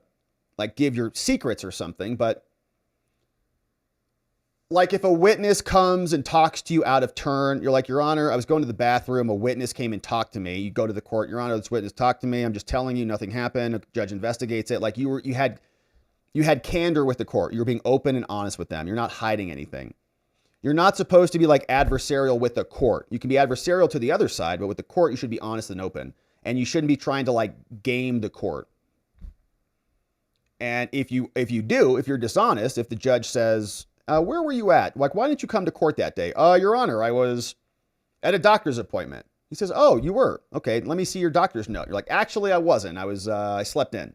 like give your secrets or something, but like if a witness comes and talks to you out of turn, you're like, Your Honor, I was going to the bathroom. A witness came and talked to me. You go to the court, Your Honor, this witness talked to me. I'm just telling you, nothing happened. A judge investigates it. Like you had candor with the court. You were being open and honest with them. You're not hiding anything. You're not supposed to be like adversarial with the court. You can be adversarial to the other side, but with the court, you should be honest and open. And you shouldn't be trying to like game the court. And if you're dishonest, if the judge says, where were you at? Like, why didn't you come to court that day? Your Honor, I was at a doctor's appointment. He says, oh, you were? Okay, let me see your doctor's note. You're like, actually, I wasn't. I slept in.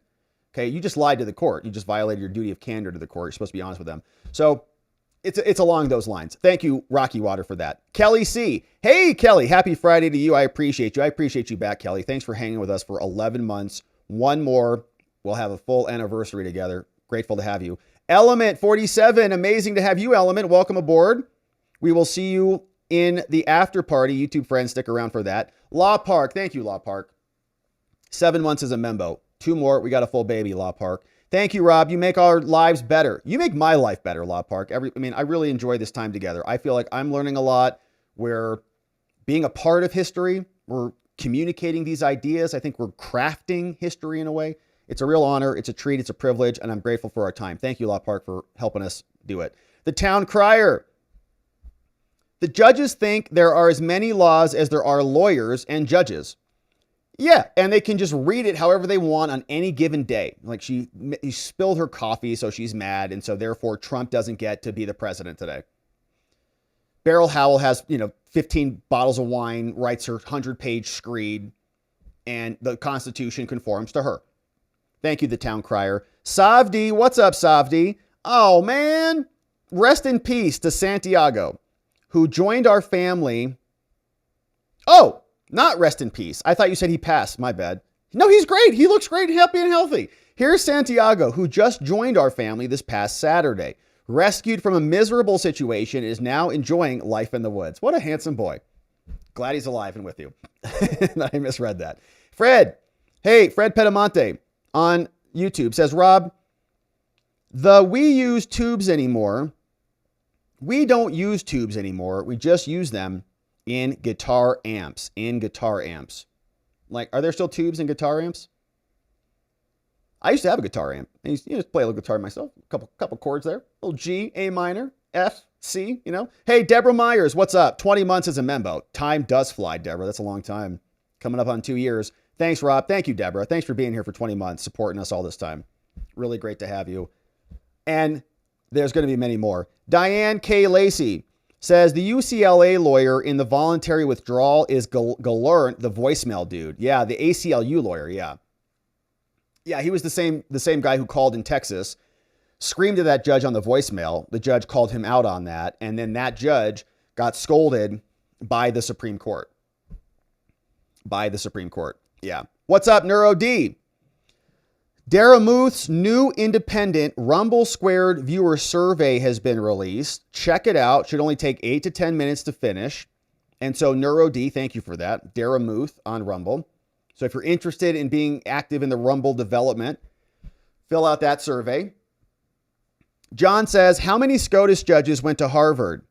Okay, you just lied to the court. You just violated your duty of candor to the court. You're supposed to be honest with them. So it's along those lines. Thank you, Rocky Water, for that. Kelly C. Hey, Kelly, happy Friday to you. I appreciate you. I appreciate you back, Kelly. Thanks for hanging with us for 11 months. One more, we'll have a full anniversary together. Grateful to have you. Element 47, amazing to have you, Element. Welcome aboard. We will see you in the after party. YouTube friends, stick around for that. Law Park, thank you, Law Park. 7 months as a membo. 2 more, we got a full baby, Law Park. Thank you, Rob. You make our lives better. You make my life better, Law Park. I really enjoy this time together. I feel like I'm learning a lot. We're being a part of history. We're communicating these ideas. I think we're crafting history in a way. It's a real honor. It's a treat. It's a privilege. And I'm grateful for our time. Thank you, Law Park, for helping us do it. The Town Crier. The judges think there are as many laws as there are lawyers and judges. Yeah, and they can just read it however they want on any given day. Like she spilled her coffee, so she's mad, and so therefore Trump doesn't get to be the president today. Beryl Howell has, 15 bottles of wine, writes her 100-page screed, and the Constitution conforms to her. Thank you, the Town Crier. Savdi, what's up, Savdi? Oh, man. Rest in peace to Santiago, who joined our family. Oh, not rest in peace. I thought you said he passed. My bad. No, he's great. He looks great, happy and healthy. Here's Santiago, who just joined our family this past Saturday. Rescued from a miserable situation, is now enjoying life in the woods. What a handsome boy. Glad he's alive and with you. I misread that. Fred. Hey, Fred Pedamonte on YouTube says, Rob, we use tubes anymore. We don't use tubes anymore. We just use them in guitar amps. Like, are there still tubes in guitar amps? I used to have a guitar amp. I used to play a little guitar myself. A couple chords there. A little G, A minor, F, C, Hey, Deborah Myers, what's up? 20 months as a membo. Time does fly, Deborah. That's a long time. Coming up on 2 years. Thanks, Rob. Thank you, Deborah. Thanks for being here for 20 months, supporting us all this time. Really great to have you. And there's going to be many more. Diane K. Lacey says the UCLA lawyer in the voluntary withdrawal is Gallant, the voicemail dude. Yeah, the ACLU lawyer. Yeah. Yeah, he was the same guy who called in Texas, screamed at that judge on the voicemail. The judge called him out on that. And then that judge got scolded by the Supreme Court. Yeah. What's up, Neuro D? Daramuth's new independent Rumble Squared viewer survey has been released. Check it out. Should only take 8 to 10 minutes to finish. And so Neuro D, thank you for that. Daramuth on Rumble. So if you're interested in being active in the Rumble development, fill out that survey. John says, how many SCOTUS judges went to Harvard?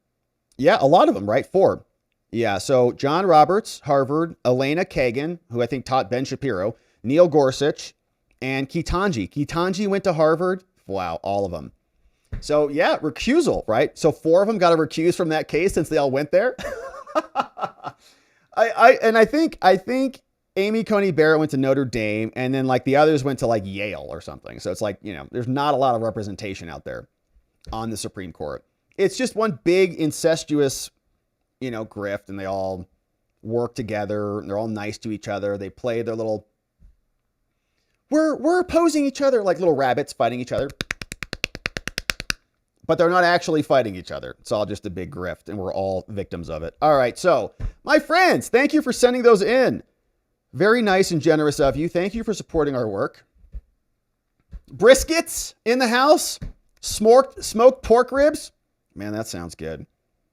Yeah, a lot of them, right? 4. Yeah, so John Roberts, Harvard, Elena Kagan, who I think taught Ben Shapiro, Neil Gorsuch, and Ketanji. Ketanji went to Harvard. Wow, all of them. So yeah, recusal, right? So 4 of them got to recuse from that case since they all went there. I think Amy Coney Barrett went to Notre Dame, and then like the others went to like Yale or something. So it's like, there's not a lot of representation out there on the Supreme Court. It's just one big incestuous, grift, and they all work together, and they're all nice to each other. They play their little, we're opposing each other like little rabbits fighting each other. But they're not actually fighting each other. It's all just a big grift, and we're all victims of it. All right, so my friends, thank you for sending those in. Very nice and generous of you. Thank you for supporting our work. Briskets in the house. Smoked pork ribs. Man, that sounds good.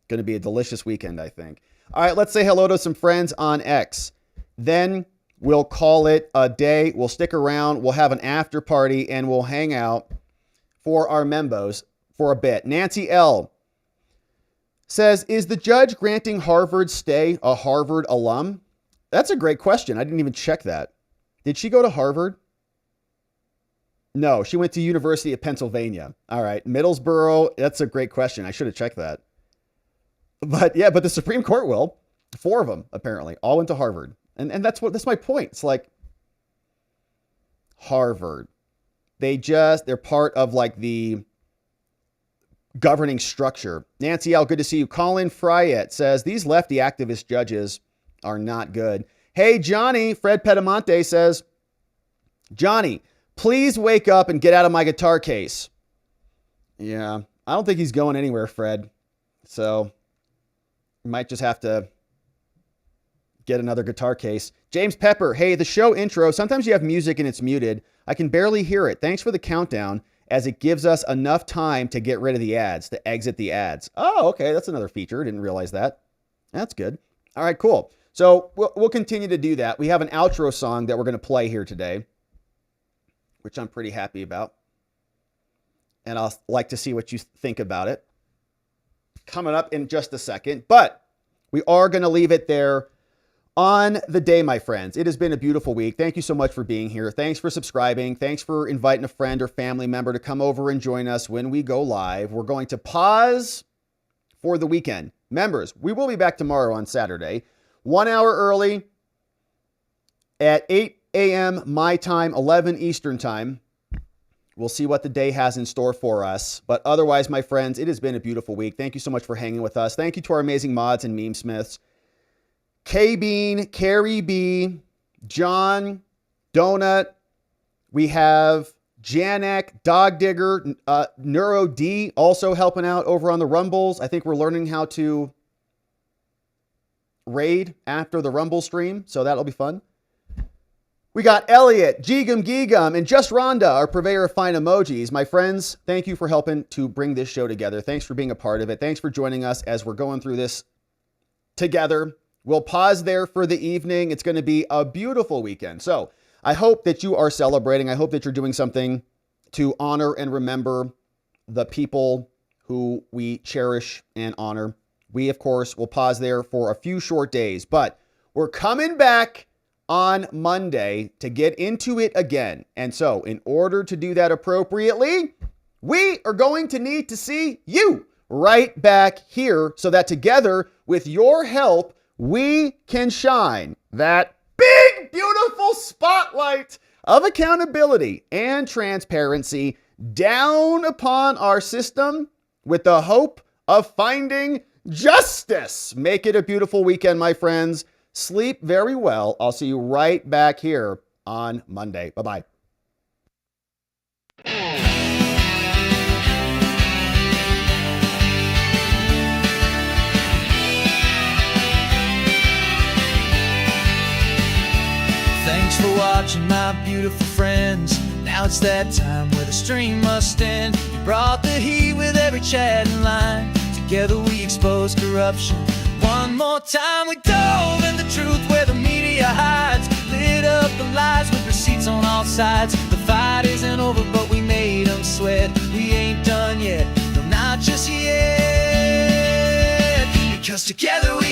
Going to be a delicious weekend, I think. All right, let's say hello to some friends on X. Then we'll call it a day. We'll stick around. We'll have an after party, and we'll hang out for our membos for a bit. Nancy L. says, is the judge granting Harvard's stay a Harvard alum? That's a great question. I didn't even check that. Did she go to Harvard? No, she went to University of Pennsylvania. All right. Middlesboro. That's a great question. I should have checked that. But yeah, but the Supreme Court will. 4 of them, apparently, all went to Harvard. And that's my point. It's like Harvard. They're part of like the governing structure. Nancy L., good to see you. Colin Fryette says, these lefty activist judges are not good. Hey, Johnny, Fred Pedamonte says, Johnny, Please wake up and get out of my guitar case. Yeah, I don't think he's going anywhere, Fred. So you might just have to get another guitar case. James Pepper, hey, the show intro, sometimes you have music and it's muted. I can barely hear it. Thanks for the countdown, as it gives us enough time to get rid of the ads, to exit the ads. Oh, okay, that's another feature. Didn't realize that. That's good. All right, cool. So we'll continue to do that. We have an outro song that we're going to play here today, which I'm pretty happy about. And I'll like to see what you think about it coming up in just a second. But we are going to leave it there on the day, my friends. It has been a beautiful week. Thank you so much for being here. Thanks for subscribing. Thanks for inviting a friend or family member to come over and join us when we go live. We're going to pause for the weekend. Members, we will be back tomorrow on Saturday, 1 hour early at 8 a.m. my time, 11 Eastern time. We'll see what the day has in store for us. But otherwise, my friends, it has been a beautiful week. Thank you so much for hanging with us. Thank you to our amazing mods and meme smiths. K-Bean, Carrie B, John, Donut. We have Janek, Dog Digger, Neuro D also helping out over on the Rumbles. I think we're learning how to raid after the Rumble stream, so that'll be fun. We got Elliot, Geegum Geegum, and Just Rhonda, our purveyor of fine emojis. My friends, thank you for helping to bring this show together. Thanks for being a part of it. Thanks for joining us as we're going through this together. We'll pause there for the evening. It's going to be a beautiful weekend. So I hope that you are celebrating. I hope that you're doing something to honor and remember the people who we cherish and honor. We, of course, will pause there for a few short days, but we're coming back on Monday to get into it again. And so in order to do that appropriately, we are going to need to see you right back here so that together with your help, we can shine that big, beautiful spotlight of accountability and transparency down upon our system with the hope of finding justice. Make it a beautiful weekend, my friends. Sleep very well. I'll see you right back here on Monday. Bye-bye. Thanks for watching, my beautiful friends. Now it's that time where the stream must end. You brought the heat with every chat and line. Together we expose corruption. One more time we dove in the truth where the media hides. Lit up the lies with receipts on all sides. The fight isn't over, but we made them sweat. We ain't done yet, no, not just yet. Because together we